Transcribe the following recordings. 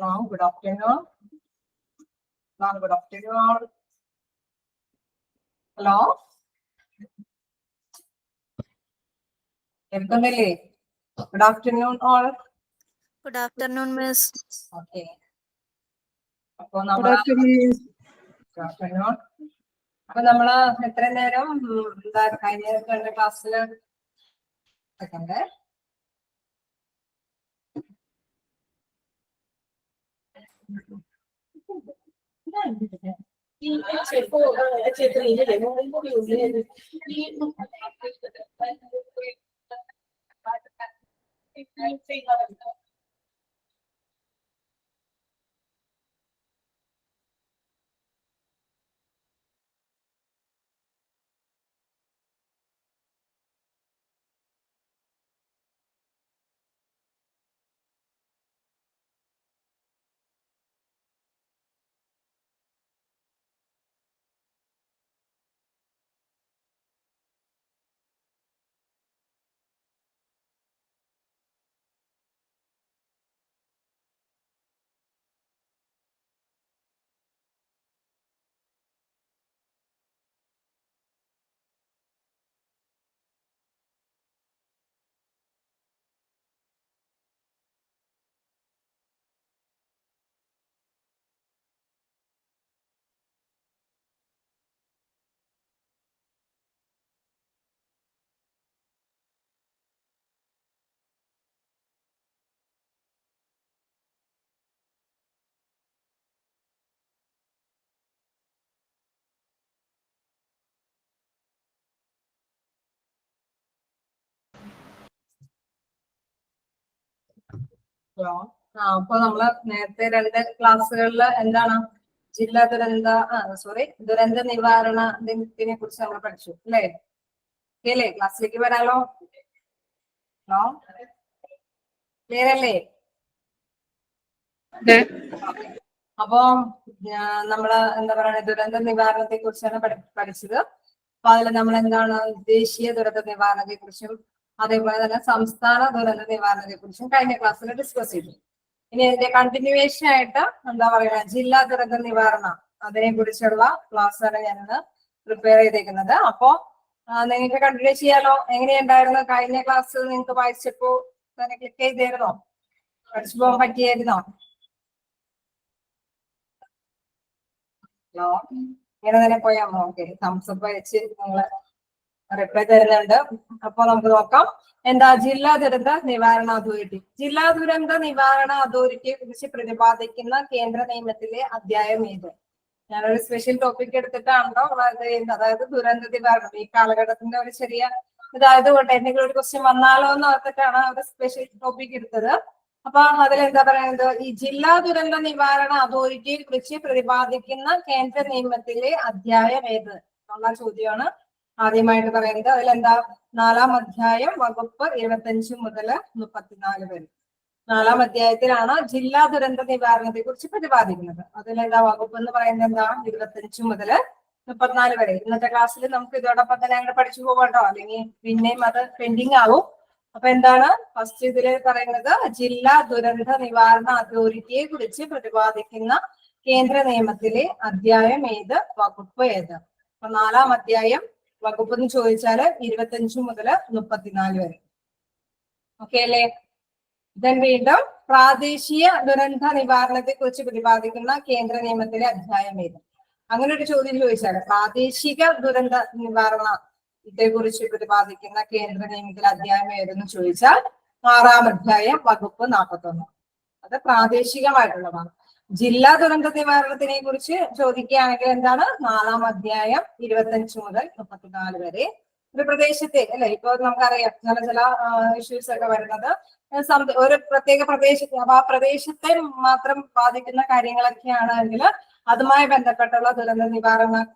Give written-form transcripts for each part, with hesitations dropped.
Hello, good afternoon. Good afternoon. Hello. Good afternoon all. Good afternoon, Miss. Okay. Good afternoon. Good afternoon. അപ്പൊ നമ്മള് എത്ര നേരം കഴിഞ്ഞ ക്ലാസ്സില് സെക്കൻഡ് ഹലോ. അപ്പൊ നമ്മള് നേരത്തെ രണ്ട് ക്ലാസ്സുകളിൽ എന്താണ് ജില്ലാ ദുരന്ത നിവാരണത്തിനെ കുറിച്ച് നമ്മൾ പഠിച്ചു അല്ലേ? അല്ലേ ക്ലാസ്സിലേക്ക് വരാലോ? ഹലോ, ക്ലിയർ അല്ലേ? അപ്പൊ നമ്മള് എന്താ പറയുക ദുരന്ത നിവാരണത്തെ കുറിച്ചാണ് പഠിച്ചത്. അപ്പൊ അതിൽ നമ്മൾ എന്താണ് ദേശീയ ദുരന്ത നിവാരണത്തെ കുറിച്ചും അതേപോലെ തന്നെ സംസ്ഥാന ദുരന്ത നിവാരണത്തെ കുറിച്ചും കഴിഞ്ഞ ക്ലാസ്സിൽ ഡിസ്കസ് ചെയ്തു. ഇനി ഇതിന്റെ കണ്ടിന്യൂവേഷൻ ആയിട്ട് എന്താ പറയുക ജില്ലാ ദുരന്ത നിവാരണം അതിനെ കുറിച്ചുള്ള ക്ലാസ് ആണ് ഞാനിന്ന് പ്രിപ്പയർ ചെയ്തേക്കുന്നത്. അപ്പോ നിങ്ങൾക്ക് കണ്ടിന്യൂ ചെയ്യാലോ? എങ്ങനെയുണ്ടായിരുന്നു കഴിഞ്ഞ ക്ലാസ്? നിങ്ങൾക്ക് വായിച്ചപ്പോ തന്നെ ക്ലിക്ക് ചെയ്തായിരുന്നോ? പഠിച്ചു പോകാൻ പറ്റിയായിരുന്നോ? ഹലോ, ഇങ്ങനെ തന്നെ പോയാ ഓക്കെ. തംസപ്പ് അയച്ച് നിങ്ങള് റിപ്ലൈ തരുന്നുണ്ട്. അപ്പൊ നമുക്ക് നോക്കാം എന്താ ജില്ലാ ദുരന്ത നിവാരണ അതോറിറ്റി. ജില്ലാ ദുരന്ത നിവാരണ അതോറിറ്റിയെ കുറിച്ച് പ്രതിപാദിക്കുന്ന കേന്ദ്ര നിയമത്തിലെ അധ്യായം ഏത്? ഞാനൊരു സ്പെഷ്യൽ ടോപ്പിക് എടുത്തിട്ടാണല്ലോ അതായത് ദുരന്ത നിവാരണം ഈ കാലഘട്ടത്തിന്റെ ഒരു ചെറിയ ഇതായതുകൊണ്ട് എന്തെങ്കിലും ഒരു ക്വസ്റ്റ്യൻ വന്നാലോ എന്ന് ഓർത്തിട്ടാണ് ഒരു സ്പെഷ്യൽ ടോപ്പിക് എടുത്തത്. അപ്പൊ അതിലെന്താ പറയുന്നത് ഈ ജില്ലാ ദുരന്ത നിവാരണ അതോറിറ്റിയെ കുറിച്ച് പ്രതിപാദിക്കുന്ന കേന്ദ്ര നിയമത്തിലെ അധ്യായം ഏത് എന്നുള്ള ചോദ്യമാണ് ആദ്യമായിട്ട് പറയുന്നത്. അതിലെന്താ 4-ാം അധ്യായം വകുപ്പ് 25 മുതൽ 34 വരെ. 4-ാം അധ്യായത്തിലാണ് ജില്ലാ ദുരന്ത നിവാരണത്തെ കുറിച്ച് പ്രതിപാദിക്കുന്നത്. അതിലെന്താ വകുപ്പ് എന്ന് പറയുന്നത് എന്താ 25 മുതൽ 34 വരെ. ഇന്നത്തെ ക്ലാസ്സിൽ നമുക്ക് ഇതോടൊപ്പം തന്നെ അങ്ങനെ പഠിച്ചു പോകട്ടോ, അല്ലെങ്കിൽ പിന്നെയും അത് പെൻഡിങ് ആവും. അപ്പൊ എന്താണ് ഫസ്റ്റ് ഇതില് പറയുന്നത് ജില്ലാ ദുരന്ത നിവാരണ അതോറിറ്റിയെ കുറിച്ച് പ്രതിപാദിക്കുന്ന കേന്ദ്ര നിയമത്തിലെ അധ്യായം ഏത്, വകുപ്പ് ഏത്? അപ്പൊ 4-ാം അധ്യായം വകുപ്പ് എന്ന് ചോദിച്ചാല് 25 മുതൽ 34 വരെ. ഓക്കെ അല്ലേ? ദെൻ വീണ്ടും പ്രാദേശിക ദുരന്ത നിവാരണത്തെ കുറിച്ച് പ്രതിപാദിക്കുന്ന കേന്ദ്ര നിയമത്തിലെ അധ്യായം ഏത്? അങ്ങനെ ഒരു ചോദ്യം ചോദിച്ചാല് പ്രാദേശിക ദുരന്ത നിവാരണ ഇതേക്കുറിച്ച് പ്രതിപാദിക്കുന്ന കേന്ദ്ര നിയമത്തിലെ അധ്യായം ഏതെന്ന് ചോദിച്ചാൽ 6-ാം അധ്യായം വകുപ്പ് 41. അത് പ്രാദേശികമായിട്ടുള്ളതാണ്. ജില്ലാ ദുരന്ത നിവാരണത്തിനെ കുറിച്ച് ചോദിക്കുകയാണെങ്കിൽ എന്താണ് 4-ാം അധ്യായം 25 മുതൽ 34 വരെ. ഒരു പ്രദേശത്തെ അല്ലെ ഇപ്പൊ നമുക്കറിയാം ചില ഇഷ്യൂസ് ഒക്കെ വരുന്നത് ഒരു പ്രത്യേക പ്രദേശത്ത് അപ്പൊ ആ പ്രദേശത്തെ മാത്രം ബാധിക്കുന്ന കാര്യങ്ങളൊക്കെയാണെങ്കിൽ അതുമായി ബന്ധപ്പെട്ടുള്ള ദുരന്ത നിവാരണ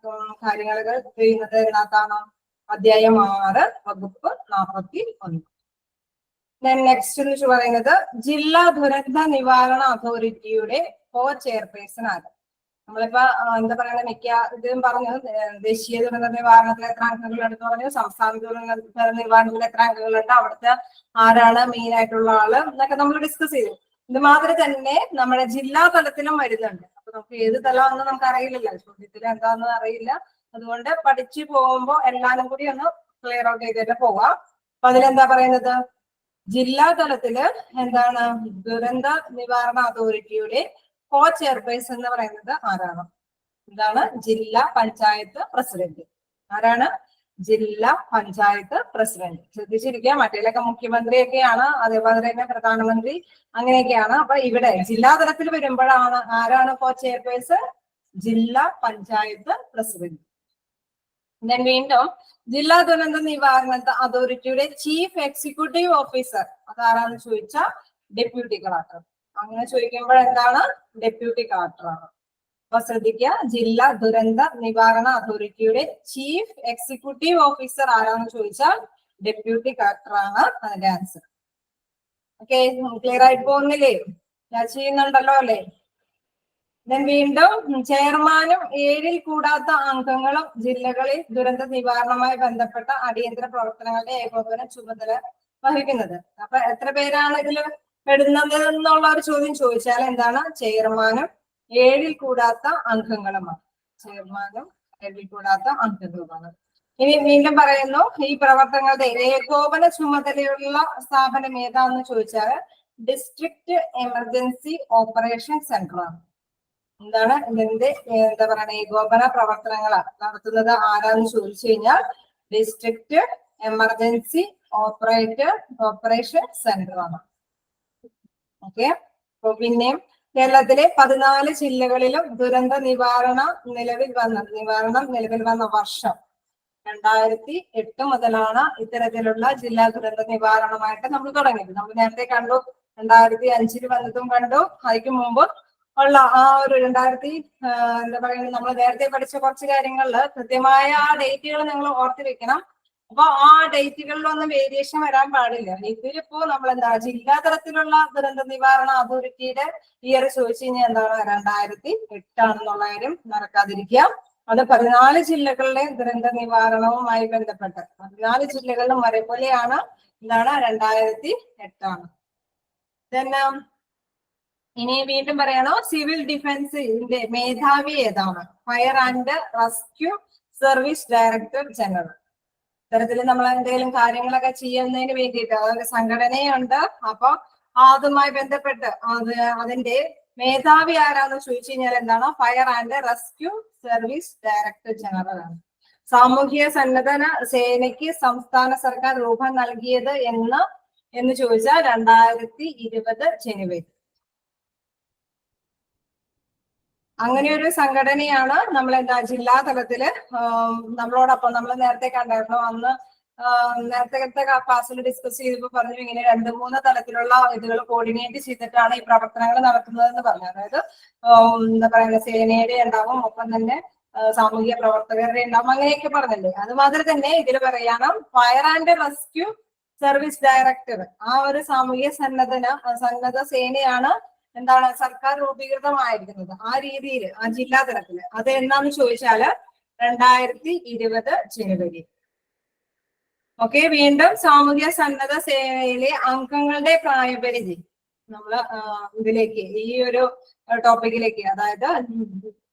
കാര്യങ്ങൾ ചെയ്യുന്നത് ഇതിനകത്താണ് അധ്യായം 6 വകുപ്പ് 41. നെക്സ്റ്റ് എന്ന് പറയുന്നത് ജില്ലാ ദുരന്ത നിവാരണ അതോറിറ്റിയുടെ കോ ചെയർപേഴ്സൺ ആണ്. നമ്മളിപ്പോ എന്താ പറയുക മിക്ക ഇതും പറഞ്ഞു ദേശീയ ദുരന്ത നിവാരണത്തിൽ എത്ര അംഗങ്ങളുണ്ടെന്ന് പറഞ്ഞു, സംസ്ഥാന ദുരന്ത നിവാരണത്തിൽ എത്ര അംഗങ്ങളുണ്ട്, അവിടുത്തെ ആരാണ് മെയിൻ ആയിട്ടുള്ള ആള് എന്നൊക്കെ നമ്മൾ ഡിസ്കസ് ചെയ്തു. ഇത് മാത്രം തന്നെ നമ്മുടെ ജില്ലാ തലത്തിലും വരുന്നുണ്ട്. അപ്പൊ നമുക്ക് ഏത് തലമാണെന്ന് നമുക്ക് അറിയില്ലല്ലോ, ചോദ്യത്തിൽ എന്താണെന്ന് അറിയില്ല. അതുകൊണ്ട് പഠിച്ചു പോകുമ്പോൾ എല്ലാരും കൂടി ഒന്ന് ക്ലിയർ ഔട്ട് ചെയ്തിട്ട് പോവാം. അപ്പൊ അതിലെന്താ പറയുന്നത്, ജില്ലാ തലത്തില് എന്താണ് ദുരന്ത നിവാരണ അതോറിറ്റിയുടെ കോ ചെയർപേഴ്സൺ എന്ന് പറയുന്നത് ആരാണ്? എന്താണ്? ജില്ലാ പഞ്ചായത്ത് പ്രസിഡന്റ്. ആരാണ്? ജില്ലാ പഞ്ചായത്ത് പ്രസിഡന്റ്. ശ്രദ്ധിച്ചിരിക്കുക, മറ്റേലൊക്കെ മുഖ്യമന്ത്രിയൊക്കെയാണ്, അതേപോലെ തന്നെ പ്രധാനമന്ത്രി, അങ്ങനെയൊക്കെയാണ്. അപ്പൊ ഇവിടെ ജില്ലാ തലത്തിൽ വരുമ്പോഴാണ് ആരാണ് കോ ചെയർപേഴ്സൺ? ജില്ലാ പഞ്ചായത്ത് പ്രസിഡന്റ്. ഞാൻ വീണ്ടും ജില്ലാ ദുരന്ത നിവാരണ അതോറിറ്റിയുടെ ചീഫ് എക്സിക്യൂട്ടീവ് ഓഫീസർ അതാരാന്ന് ചോദിച്ചാൽ ഡെപ്യൂട്ടി കളക്ടർ. അങ്ങനെ ചോദിക്കുമ്പോൾ എന്താണ്? ഡെപ്യൂട്ടി കളക്ടർ ആണ്. അപ്പൊ ശ്രദ്ധിക്കുക, ജില്ലാ ദുരന്ത നിവാരണ അതോറിറ്റിയുടെ ചീഫ് എക്സിക്യൂട്ടീവ് ഓഫീസർ ആരാന്ന് ചോദിച്ചാൽ ഡെപ്യൂട്ടി കളക്ടർ ആണ് അതിന്റെ ആൻസർ. ഓക്കെ, ക്ലിയർ ആയിട്ട് പോകുന്നില്ലേ? ഞാൻ ചെയ്യുന്നുണ്ടല്ലോ അല്ലേ? വീണ്ടും ചെയർമാനും 7-ൽ കൂടാത്ത അംഗങ്ങളും ജില്ലകളിൽ ദുരന്ത നിവാരണവുമായി ബന്ധപ്പെട്ട അടിയന്തര പ്രവർത്തനങ്ങളുടെ ഏകോപന ചുമതല വഹിക്കുന്നത്. അപ്പൊ എത്ര പേരാണ് ഇതിൽ പെടുന്നത് എന്നുള്ള ഒരു ചോദ്യം ചോദിച്ചാൽ എന്താണ്? ചെയർമാനും 7-ൽ കൂടാത്ത അംഗങ്ങളുമാണ്. ചെയർമാനും 7-ൽ കൂടാത്ത അംഗങ്ങളുമാണ്. ഇനി വീണ്ടും പറയുന്നു, ഈ പ്രവർത്തനങ്ങളുടെ ഏകോപന ചുമതലയുള്ള സ്ഥാപനം ഏതാണെന്ന് ചോദിച്ചാൽ ഡിസ്ട്രിക്ട് എമർജൻസി ഓപ്പറേഷൻ സെന്റർ ആണ്. എന്താണ് ഇതിന്റെ എന്താ പറയുക ഏകോപന പ്രവർത്തനങ്ങൾ നടത്തുന്നത് ആരാന്ന് ചോദിച്ചു കഴിഞ്ഞാൽ ഡിസ്ട്രിക്ട് എമർജൻസി ഓപ്പറേഷൻ സെന്റർ ആണ്. ഓക്കെ, അപ്പൊ പിന്നെയും കേരളത്തിലെ 14 ജില്ലകളിലും ദുരന്ത നിവാരണം നിലവിൽ വന്ന വർഷം 2008 മുതലാണ് ഇത്തരത്തിലുള്ള ജില്ലാ ദുരന്ത നിവാരണമായിട്ട് നമ്മൾ തുടങ്ങിയത്. നമ്മൾ നേരത്തെ കണ്ടു 2005 വന്നതും കണ്ടു. അതിക്ക് മുമ്പ് ഉള്ള ആ ഒരു 2000 എന്താ പറയുക നമ്മൾ നേരത്തെ പഠിച്ച കുറച്ച് കാര്യങ്ങളിൽ കൃത്യമായ ആ ഡേറ്റുകൾ നിങ്ങൾ ഓർത്ത് വെക്കണം. അപ്പൊ ആ ഡേറ്റുകളിലൊന്നും വേരിയേഷൻ വരാൻ പാടില്ല. ഇതിലിപ്പോ നമ്മൾ എന്താ ജില്ലാ തലത്തിലുള്ള ദുരന്ത നിവാരണ അതോറിറ്റിയുടെ ഇയർ ചോദിച്ചു കഴിഞ്ഞാൽ എന്താണ് 2008 ആണെന്നുള്ള കാര്യം മറക്കാതിരിക്കുക. അത് 14 ജില്ലകളിലെ ദുരന്ത നിവാരണവുമായി ബന്ധപ്പെട്ട് 14 ജില്ലകളിലും ഒരേപോലെയാണ്. എന്താണ്? 2008 ആണ്. പിന്നെ ഇനി വീണ്ടും പറയണോ, സിവിൽ ഡിഫൻസിന്റെ മേധാവി ഏതാണ്? Fire and rescue service director general. ഇത്തരത്തിൽ നമ്മൾ എന്തെങ്കിലും കാര്യങ്ങളൊക്കെ ചെയ്യുന്നതിന് വേണ്ടിയിട്ട് അതൊരു സംഘടനയുണ്ട്. അപ്പൊ അതുമായി ബന്ധപ്പെട്ട് അതിന്റെ മേധാവി ആരാന്ന് ചോദിച്ചു കഴിഞ്ഞാൽ എന്താണ്? Fire and rescue service director general ആണ്. സാമൂഹ്യ സന്നദ്ധ സേനയ്ക്ക് സംസ്ഥാന സർക്കാർ രൂപം നൽകിയത് എന്ന് ചോദിച്ചാൽ 2020 ജനുവരി. അങ്ങനെ ഒരു സംഘടനയാണ് നമ്മൾ എന്താ ജില്ലാ തലത്തില് നമ്മളോടൊപ്പം നമ്മൾ നേരത്തെ കണ്ടായിരുന്നു. അന്ന് നേരത്തെ ക്ലാസ്സിൽ ഡിസ്കസ് ചെയ്തപ്പോൾ പറഞ്ഞു ഇങ്ങനെ 2-3 തലത്തിലുള്ള ഇതുകൾ കോർഡിനേറ്റ് ചെയ്തിട്ടാണ് ഈ പ്രവർത്തനങ്ങൾ നടത്തുന്നതെന്ന് പറഞ്ഞു. അതായത് എന്താ പറയുക സേനയുടെ ഉണ്ടാവും, ഒപ്പം തന്നെ സാമൂഹിക പ്രവർത്തകരുടെ ഉണ്ടാവും, അങ്ങനെയൊക്കെ പറഞ്ഞല്ലേ. അതുമാതിരി തന്നെ ഇതിൽ പറയണം fire and rescue service director. ആ ഒരു സാമൂഹിക സന്നദ്ധ സേനയാണ് എന്താണ് സർക്കാർ രൂപീകൃതമായിരിക്കുന്നത്. ആ രീതിയിൽ ആ ജില്ലാ തലത്തില് അത് എന്നാന്ന് ചോദിച്ചാല് 2020 ജനുവരി. ഓക്കെ, വീണ്ടും സാമൂഹ്യ സന്നദ്ധ സേനയിലെ അംഗങ്ങളുടെ പ്രായപരിധി നമ്മള് ഇതിലേക്ക് ഈ ഒരു ടോപ്പിക്കിലേക്ക്, അതായത്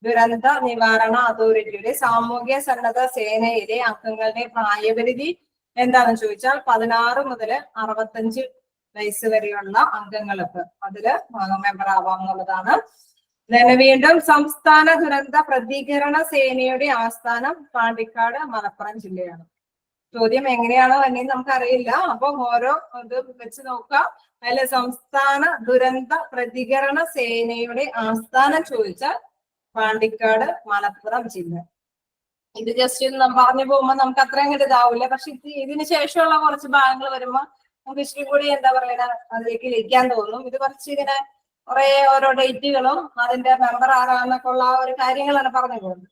ദുരന്ത നിവാരണ അതോറിറ്റിയുടെ സാമൂഹ്യ സന്നദ്ധ സേനയിലെ അംഗങ്ങളുടെ പ്രായപരിധി എന്താണെന്ന് ചോദിച്ചാൽ 16 മുതൽ 65 വയസ്സ് വരെയുള്ള അംഗങ്ങൾക്ക് അതില് മെമ്പർ ആവാം എന്നുള്ളതാണ്. വീണ്ടും സംസ്ഥാന ദുരന്ത പ്രതികരണ സേനയുടെ ആസ്ഥാനം പാണ്ടിക്കാട്, മലപ്പുറം ജില്ലയാണ്. ചോദ്യം എങ്ങനെയാണോ എന്നെയും നമുക്കറിയില്ല. അപ്പൊ ഓരോ ഇത് വെച്ച് നോക്കാം. അതില് സംസ്ഥാന ദുരന്ത പ്രതികരണ സേനയുടെ ആസ്ഥാനം ചോദിച്ചാൽ പാണ്ടിക്കാട്, മലപ്പുറം ജില്ല. ഇത് ജസ്റ്റ് പറഞ്ഞു പോകുമ്പോ നമുക്ക് അത്രയും കൂടി ഇതാവില്ല. പക്ഷെ ഇതിന് ശേഷമുള്ള കുറച്ച് ഭാഗങ്ങൾ വരുമ്പോ നമുക്ക് ഇഷ്ടം കൂടി എന്താ പറയുക അതിലേക്ക് ലയിക്കാൻ തോന്നും. ഇത് കുറച്ച് ഇങ്ങനെ കുറെ ഓരോ ഡേറ്റുകളും അതിന്റെ മെമ്പർ ആരാന്നൊക്കെ ഉള്ള ഒരു കാര്യങ്ങളാണ് പറഞ്ഞു പോകുന്നത്.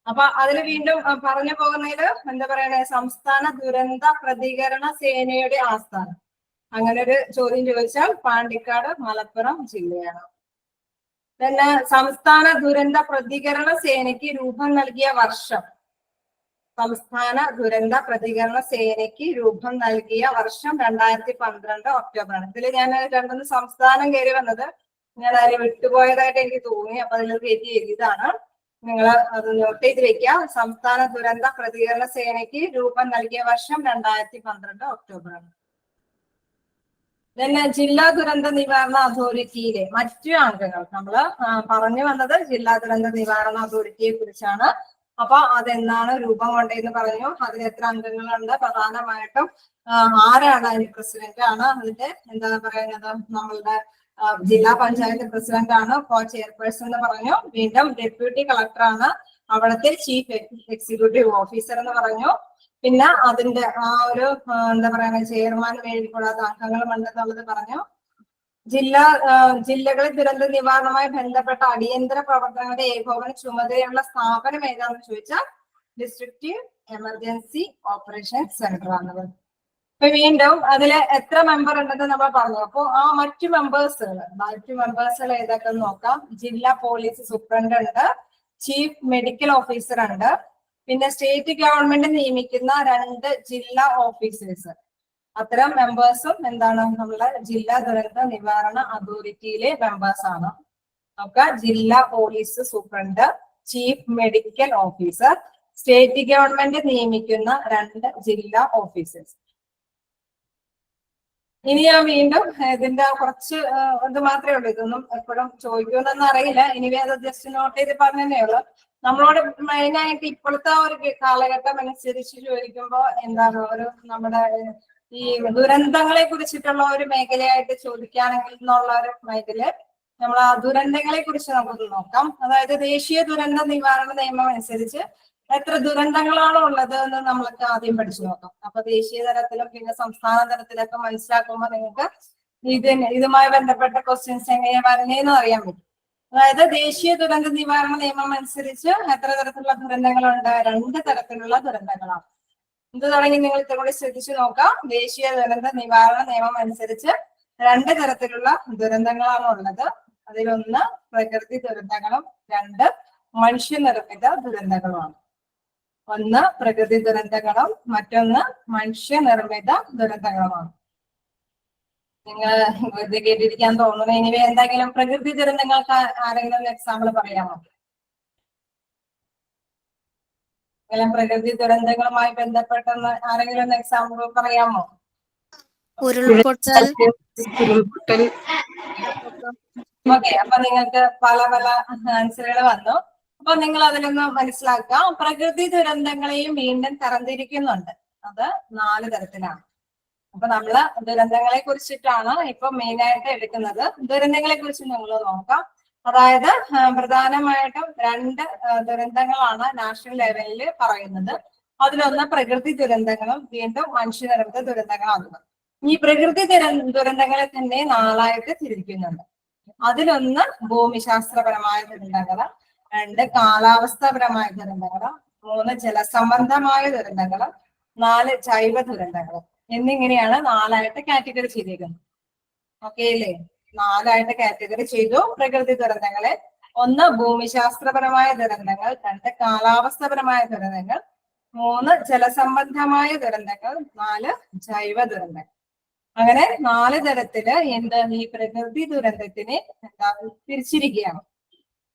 അപ്പൊ അതിൽ വീണ്ടും പറഞ്ഞു പോകുന്നതില് എന്താ പറയണേ സംസ്ഥാന ദുരന്ത പ്രതികരണ സേനയുടെ ആസ്ഥാനം. അങ്ങനെ ഒരു ചോദ്യം ചോദിച്ചാൽ പാണ്ടിക്കാട്, മലപ്പുറം ജില്ലയാണ്. പിന്നെ സംസ്ഥാന ദുരന്ത പ്രതികരണ സേനയ്ക്ക് രൂപം നൽകിയ വർഷം സംസ്ഥാന ദുരന്ത പ്രതികരണ സേനയ്ക്ക് രൂപം നൽകിയ വർഷം 2012 ഒക്ടോബറാണ്. ഇതിൽ ഞാൻ രണ്ടൊന്ന് സംസ്ഥാനം കയറി വന്നത് ഞാൻ അതിൽ വിട്ടുപോയതായിട്ട് എനിക്ക് തോന്നി. അപ്പൊ അതിൽ കയറ്റി എഴുതിയതാണ്. നിങ്ങൾ അത് നോട്ട് ചെയ്ത് വെക്കുക. സംസ്ഥാന ദുരന്ത പ്രതികരണ സേനയ്ക്ക് രൂപം നൽകിയ വർഷം 2012 ഒക്ടോബറാണ്. പിന്നെ ജില്ലാ ദുരന്ത നിവാരണ അതോറിറ്റിയിലെ മറ്റു അംഗങ്ങൾ നമ്മൾ പറഞ്ഞു വന്നത് ജില്ലാ ദുരന്ത നിവാരണ അതോറിറ്റിയെ കുറിച്ചാണ്. അപ്പൊ അതെന്താണ് രൂപം കൊണ്ടതെന്ന് പറഞ്ഞു. അതിൽ എത്ര അംഗങ്ങളുണ്ട്? പ്രധാനമായിട്ടും ആരാണ് അതിന്റെ പ്രസിഡന്റ് ആണ്. അതിന്റെ എന്താണ് പറയുന്നത്? നമ്മളുടെ ജില്ലാ പഞ്ചായത്ത് പ്രസിഡന്റ് ആണ്. കോ ചെയർപേഴ്സൺ എന്ന് പറഞ്ഞു. വീണ്ടും ഡെപ്യൂട്ടി കളക്ടറാണ്. അവിടുത്തെ ചീഫ് എക്സിക്യൂട്ടീവ് ഓഫീസർ എന്ന് പറഞ്ഞു. പിന്നെ അതിന്റെ ആ ഒരു എന്താ പറയുക ചെയർമാൻ വേണ്ടിക്കൂടാത്ത അംഗങ്ങളും ഉണ്ടെന്നുള്ളത് പറഞ്ഞു. ജില്ലകളിൽ ദുരന്ത നിവാരണവുമായി ബന്ധപ്പെട്ട അടിയന്തര പ്രവർത്തനങ്ങളുടെ ഏകോപന ചുമതലയുള്ള സ്ഥാപനം ഏതാണെന്ന് ചോദിച്ചാൽ ഡിസ്ട്രിക്ട് എമർജൻസി ഓപ്പറേഷൻ സെന്റർ ആണ്. അപ്പൊ വീണ്ടും അതില് എത്ര മെമ്പർ ഉണ്ടെന്ന് നമ്മൾ പറഞ്ഞു. അപ്പൊ ആ മറ്റു മെമ്പേഴ്സുകൾ ഏതൊക്കെ നോക്കാം. ജില്ലാ പോലീസ് സൂപ്രണ്ട് ഉണ്ട്, ചീഫ് മെഡിക്കൽ ഓഫീസർ ഉണ്ട്, പിന്നെ സ്റ്റേറ്റ് ഗവൺമെന്റ് നിയമിക്കുന്ന 2 ജില്ലാ ഓഫീസേഴ്സ്. അത്തരം മെമ്പേഴ്സും എന്താണ് നമ്മുടെ ജില്ലാ ദുരന്ത നിവാരണ അതോറിറ്റിയിലെ മെമ്പേഴ്സ് ആണ്. നമുക്ക് ജില്ലാ police superintendent, chief medical officer, state government നിയമിക്കുന്ന 2 ജില്ലാ ഓഫീസേഴ്സ്. ഇനി ഞാൻ വീണ്ടും ഇതിന്റെ കുറച്ച് ഇത് മാത്രമേ ഉള്ളൂ. ഇതൊന്നും എപ്പോഴും ചോദിക്കുമെന്നൊന്നും അറിയില്ല. ഇനി അത് ജസ്റ്റ് നോട്ട് ചെയ്ത് പറഞ്ഞതേ ഉള്ളൂ. നമ്മളോട് മെയിനായിട്ട് ഇപ്പോഴത്തെ ഒരു കാലഘട്ടം അനുസരിച്ച് ചോദിക്കുമ്പോൾ എന്താണ് ഒരു നമ്മുടെ ഈ ദുരന്തങ്ങളെ കുറിച്ചിട്ടുള്ള ഒരു മേഖലയായിട്ട് ചോദിക്കുകയാണെങ്കിൽ എന്നുള്ള ഒരു മേഖല നമ്മൾ ആ ദുരന്തങ്ങളെ കുറിച്ച് നമുക്ക് നോക്കാം. അതായത് ദേശീയ ദുരന്ത നിവാരണ നിയമം അനുസരിച്ച് എത്ര ദുരന്തങ്ങളാണ് ഉള്ളത് എന്ന് നമ്മൾക്ക് ആദ്യം പഠിച്ചു നോക്കാം. അപ്പൊ ദേശീയ തലത്തിലും പിന്നെ സംസ്ഥാന തലത്തിലൊക്കെ മനസ്സിലാക്കുമ്പോൾ നിങ്ങൾക്ക് ഇതുമായി ബന്ധപ്പെട്ട ക്വസ്റ്റ്യൻസ് എങ്ങനെയാ വരുന്നതെന്ന് അറിയാൻ പറ്റും. അതായത് ദേശീയ ദുരന്ത നിവാരണ നിയമം അനുസരിച്ച് എത്ര തരത്തിലുള്ള ദുരന്തങ്ങളുണ്ട്? 2 തരത്തിലുള്ള ദുരന്തങ്ങളാണ്. ഇത് തുടങ്ങി നിങ്ങൾ ഇതുകൂടി ശ്രദ്ധിച്ചു നോക്കാം. ദേശീയ ദുരന്ത നിവാരണ നിയമം അനുസരിച്ച് 2 തരത്തിലുള്ള ദുരന്തങ്ങളാണ് ഉള്ളത്. അതിലൊന്ന് പ്രകൃതി ദുരന്തങ്ങളും 2 മനുഷ്യനിർമ്മിത ദുരന്തങ്ങളുമാണ്. ഒന്ന് പ്രകൃതി ദുരന്തങ്ങളും മറ്റൊന്ന് മനുഷ്യനിർമ്മിത ദുരന്തങ്ങളുമാണ്. നിങ്ങൾ ഇത് കേട്ടിരിക്കാൻ തോന്നുന്നു. ഇനി എന്തെങ്കിലും പ്രകൃതി ദുരന്തങ്ങൾക്ക് ആരെങ്കിലും എക്സാമ്പിൾ പറയാമോ? പ്രകൃതി ദുരന്തങ്ങളുമായി ബന്ധപ്പെട്ടെന്ന് ആരെങ്കിലും എക്സാമ്പിൾ പറയാമോ? ഉരുൾപൊട്ടൽ. ഓക്കെ, അപ്പൊ നിങ്ങൾക്ക് പല പല ആൻസറുകൾ വന്നു. അപ്പൊ നിങ്ങൾ അതിലൊന്ന് മനസ്സിലാക്കുക. പ്രകൃതി ദുരന്തങ്ങളെയും വീണ്ടും തരംതിരിക്കുന്നുണ്ട്. അത് 4 തരത്തിലാണ്. അപ്പൊ നമ്മള് ദുരന്തങ്ങളെ കുറിച്ചിട്ടാണ് ഇപ്പൊ മെയിൻ ആയിട്ട് എടുക്കുന്നത്. ദുരന്തങ്ങളെ കുറിച്ച് നിങ്ങൾ നോക്കാം. അതായത് പ്രധാനമായിട്ടും 2 ദുരന്തങ്ങളാണ് നാഷണൽ ലെവലിൽ പറയുന്നത്. അതിലൊന്ന് പ്രകൃതി ദുരന്തങ്ങളും വീണ്ടും മനുഷ്യനിർമ്മിത ദുരന്തങ്ങളാണ്. ഈ പ്രകൃതി ദുരന്തങ്ങളെ തന്നെ 4ആയിട്ട് തിരിക്കുന്നുണ്ട്. അതിലൊന്ന് ഭൂമിശാസ്ത്രപരമായ ദുരന്തങ്ങള്, 2 കാലാവസ്ഥാപരമായ ദുരന്തങ്ങള്, 3 ജലസംബന്ധമായ ദുരന്തങ്ങള്, 4 ജൈവ ദുരന്തങ്ങൾ എന്നിങ്ങനെയാണ് 4ആയിട്ട് കാറ്റഗറി ചെയ്തേക്കുന്നത്. ഓക്കെ അല്ലേ? 4ആയിട്ട് കാറ്റഗറി ചെയ്തു പ്രകൃതി ദുരന്തങ്ങളെ. 1 ഭൂമിശാസ്ത്രപരമായ ദുരന്തങ്ങൾ, 2 കാലാവസ്ഥാപരമായ ദുരന്തങ്ങൾ, 3 ജലസംബന്ധമായ ദുരന്തങ്ങൾ, 4 ജൈവ ദുരന്തങ്ങൾ. അങ്ങനെ 4 തരത്തില് ഈ പ്രകൃതി ദുരന്തത്തിനെ തിരിച്ചിരിക്കുകയാണ്.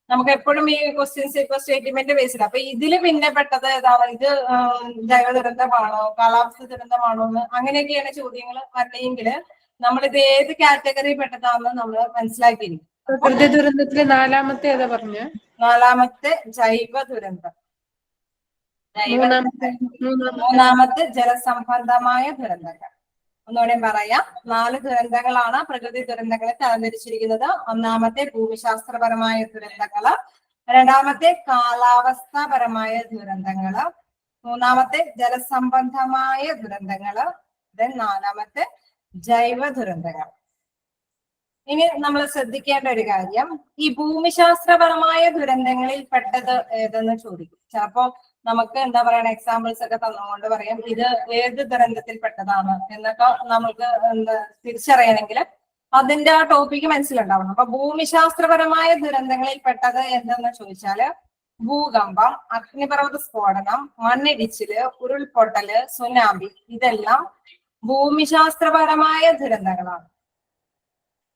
നമുക്ക് എപ്പോഴും ഈ ക്വസ്റ്റ്യൻസ് ഇപ്പൊ സ്റ്റേറ്റ്മെന്റ് ബേസിൽ. അപ്പൊ ഇതില് പിന്നെ പെട്ടത് ഏതാണ്? ഇത് ജൈവ ദുരന്തമാണോ കാലാവസ്ഥ ദുരന്തമാണോ എന്ന് അങ്ങനെയൊക്കെയാണ് ചോദ്യങ്ങൾ വരണമെങ്കിൽ നമ്മളിത് ഏത് കാറ്റഗറി പെട്ടതാണെന്ന് നമ്മൾ മനസ്സിലാക്കിയിരിക്കും. പ്രകൃതി ദുരന്തത്തിലെ 4ാമത്തെ ഏതാ പറഞ്ഞ? 4ാമത്തെ ജൈവ ദുരന്തം. 3ാമത്തെ ജലസംബന്ധമായ ദുരന്തങ്ങൾ. ഒന്നുകൂടെ പറയാം. 4 ദുരന്തങ്ങളാണ് പ്രകൃതി ദുരന്തങ്ങളെ തരംതിരിച്ചിരിക്കുന്നത്. 1ാമത്തെ ഭൂമിശാസ്ത്രപരമായ ദുരന്തങ്ങള്, 2ാമത്തെ കാലാവസ്ഥാപരമായ ദുരന്തങ്ങള്, 3ാമത്തെ ജലസംബന്ധമായ ദുരന്തങ്ങള്, 4ാമത്തെ ജൈവ ദുരന്തങ്ങൾ. ഇനി നമ്മൾ ശ്രദ്ധിക്കേണ്ട ഒരു കാര്യം, ഈ ഭൂമിശാസ്ത്രപരമായ ദുരന്തങ്ങളിൽ പെട്ടത് ഏതെന്ന് ചോദിക്കും. ചിലപ്പോ നമുക്ക് എന്താ പറയണ എക്സാമ്പിൾസ് ഒക്കെ തന്നുകൊണ്ട് പറയാം ഇത് ഏത് ദുരന്തത്തിൽ പെട്ടതാണ് എന്നൊക്കെ നമുക്ക് തിരിച്ചറിയണമെങ്കിൽ അതിന്റെ ആ ടോപ്പിക്ക് മനസ്സിലുണ്ടാവണം. അപ്പൊ ഭൂമിശാസ്ത്രപരമായ ദുരന്തങ്ങളിൽ പെട്ടത് എന്തെന്ന് ചോദിച്ചാല് ഭൂകമ്പം, അഗ്നിപർവ്വത സ്ഫോടനം, മണ്ണിടിച്ചില്, ഉരുൾപൊട്ടല്, സുനാമി ഇതെല്ലാം ഭൂമിശാസ്ത്രപരമായ ദുരന്തങ്ങളാണ്.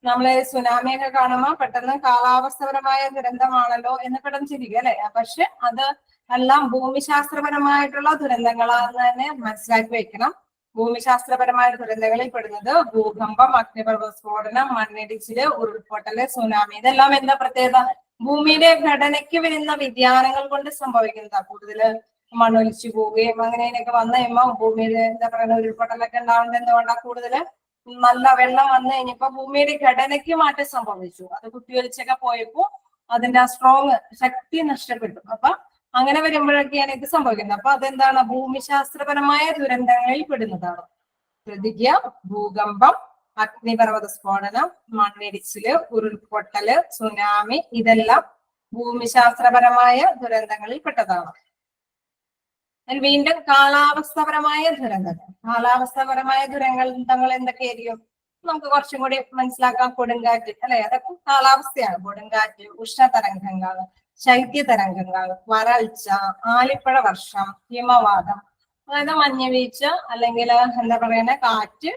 നമ്മള് സുനാമിയൊക്കെ കാണുമ്പോൾ പെട്ടെന്ന് കാലാവസ്ഥപരമായ ദുരന്തമാണല്ലോ എന്ന് പെട്ടെന്ന് ചിന്തിക്കും അല്ലെ? പക്ഷെ അത് എല്ലാം ഭൂമിശാസ്ത്രപരമായിട്ടുള്ള ദുരന്തങ്ങളാണെന്ന് തന്നെ മനസ്സിലാക്കി വെക്കണം. ഭൂമിശാസ്ത്രപരമായ ദുരന്തങ്ങളിൽ പെടുന്നത് ഭൂകമ്പം, അഗ്നിപർവ്വത സ്ഫോടനം, മണ്ണിടിച്ചില്, ഉരുൾപൊട്ടല്, സുനാമി ഇതെല്ലാം എന്താ പ്രത്യേകത? ഭൂമിയുടെ ഘടനയ്ക്ക് വരുന്ന വ്യതിയാനങ്ങൾ കൊണ്ട് സംഭവിക്കുന്നതാ. കൂടുതല് മണ്ണൊലിച്ചു പോവുകയും അങ്ങനെയൊക്കെ വന്നു കഴിയുമ്പോൾ ഭൂമിയിൽ എന്താ പറയുക ഉരുൾപൊട്ടലൊക്കെ ഉണ്ടാവുന്നത് എന്തുകൊണ്ടാ? കൂടുതല് നല്ല വെള്ളം വന്നു കഴിഞ്ഞപ്പോ ഭൂമിയുടെ ഘടനയ്ക്ക് മാറ്റം സംഭവിച്ചു. അത് കുത്തിയൊലിച്ചൊക്കെ പോയപ്പോ അതിന്റെ ആ സ്ട്രോങ് ശക്തി നഷ്ടപ്പെട്ടു. അപ്പൊ അങ്ങനെ വരുമ്പോഴൊക്കെയാണ് ഇത് സംഭവിക്കുന്നത്. അപ്പൊ അതെന്താണ്? ഭൂമിശാസ്ത്രപരമായ ദുരന്തങ്ങളിൽ പെടുന്നതാണ്. ശ്രദ്ധിക്കുക, ഭൂകമ്പം, അഗ്നിപർവ്വത സ്ഫോടനം, മണ്ണിടിച്ചില്, ഉരുൾപൊട്ടല്, സുനാമി ഇതെല്ലാം ഭൂമിശാസ്ത്രപരമായ ദുരന്തങ്ങളിൽ പെട്ടതാണ്. വീണ്ടും കാലാവസ്ഥപരമായ ദുരന്തങ്ങൾ. കാലാവസ്ഥപരമായ ദുരന്തങ്ങൾ എന്തൊക്കെയായിരിക്കും? നമുക്ക് കുറച്ചും കൂടി മനസ്സിലാക്കാം. കൊടുങ്കാറ്റ് അല്ലെ? അതൊക്കെ കാലാവസ്ഥയാണ്. കൊടുങ്കാറ്റ്, ഉഷ്ണതരംഗങ്ങൾ, ശൈത്യതരംഗങ്ങൾ, വരൾച്ച, ആലിപ്പഴ വർഷം, ഹിമവാതം, അതായത് മഞ്ഞുവീഴ്ച അല്ലെങ്കിൽ എന്താ പറയുന്ന കാറ്റ്,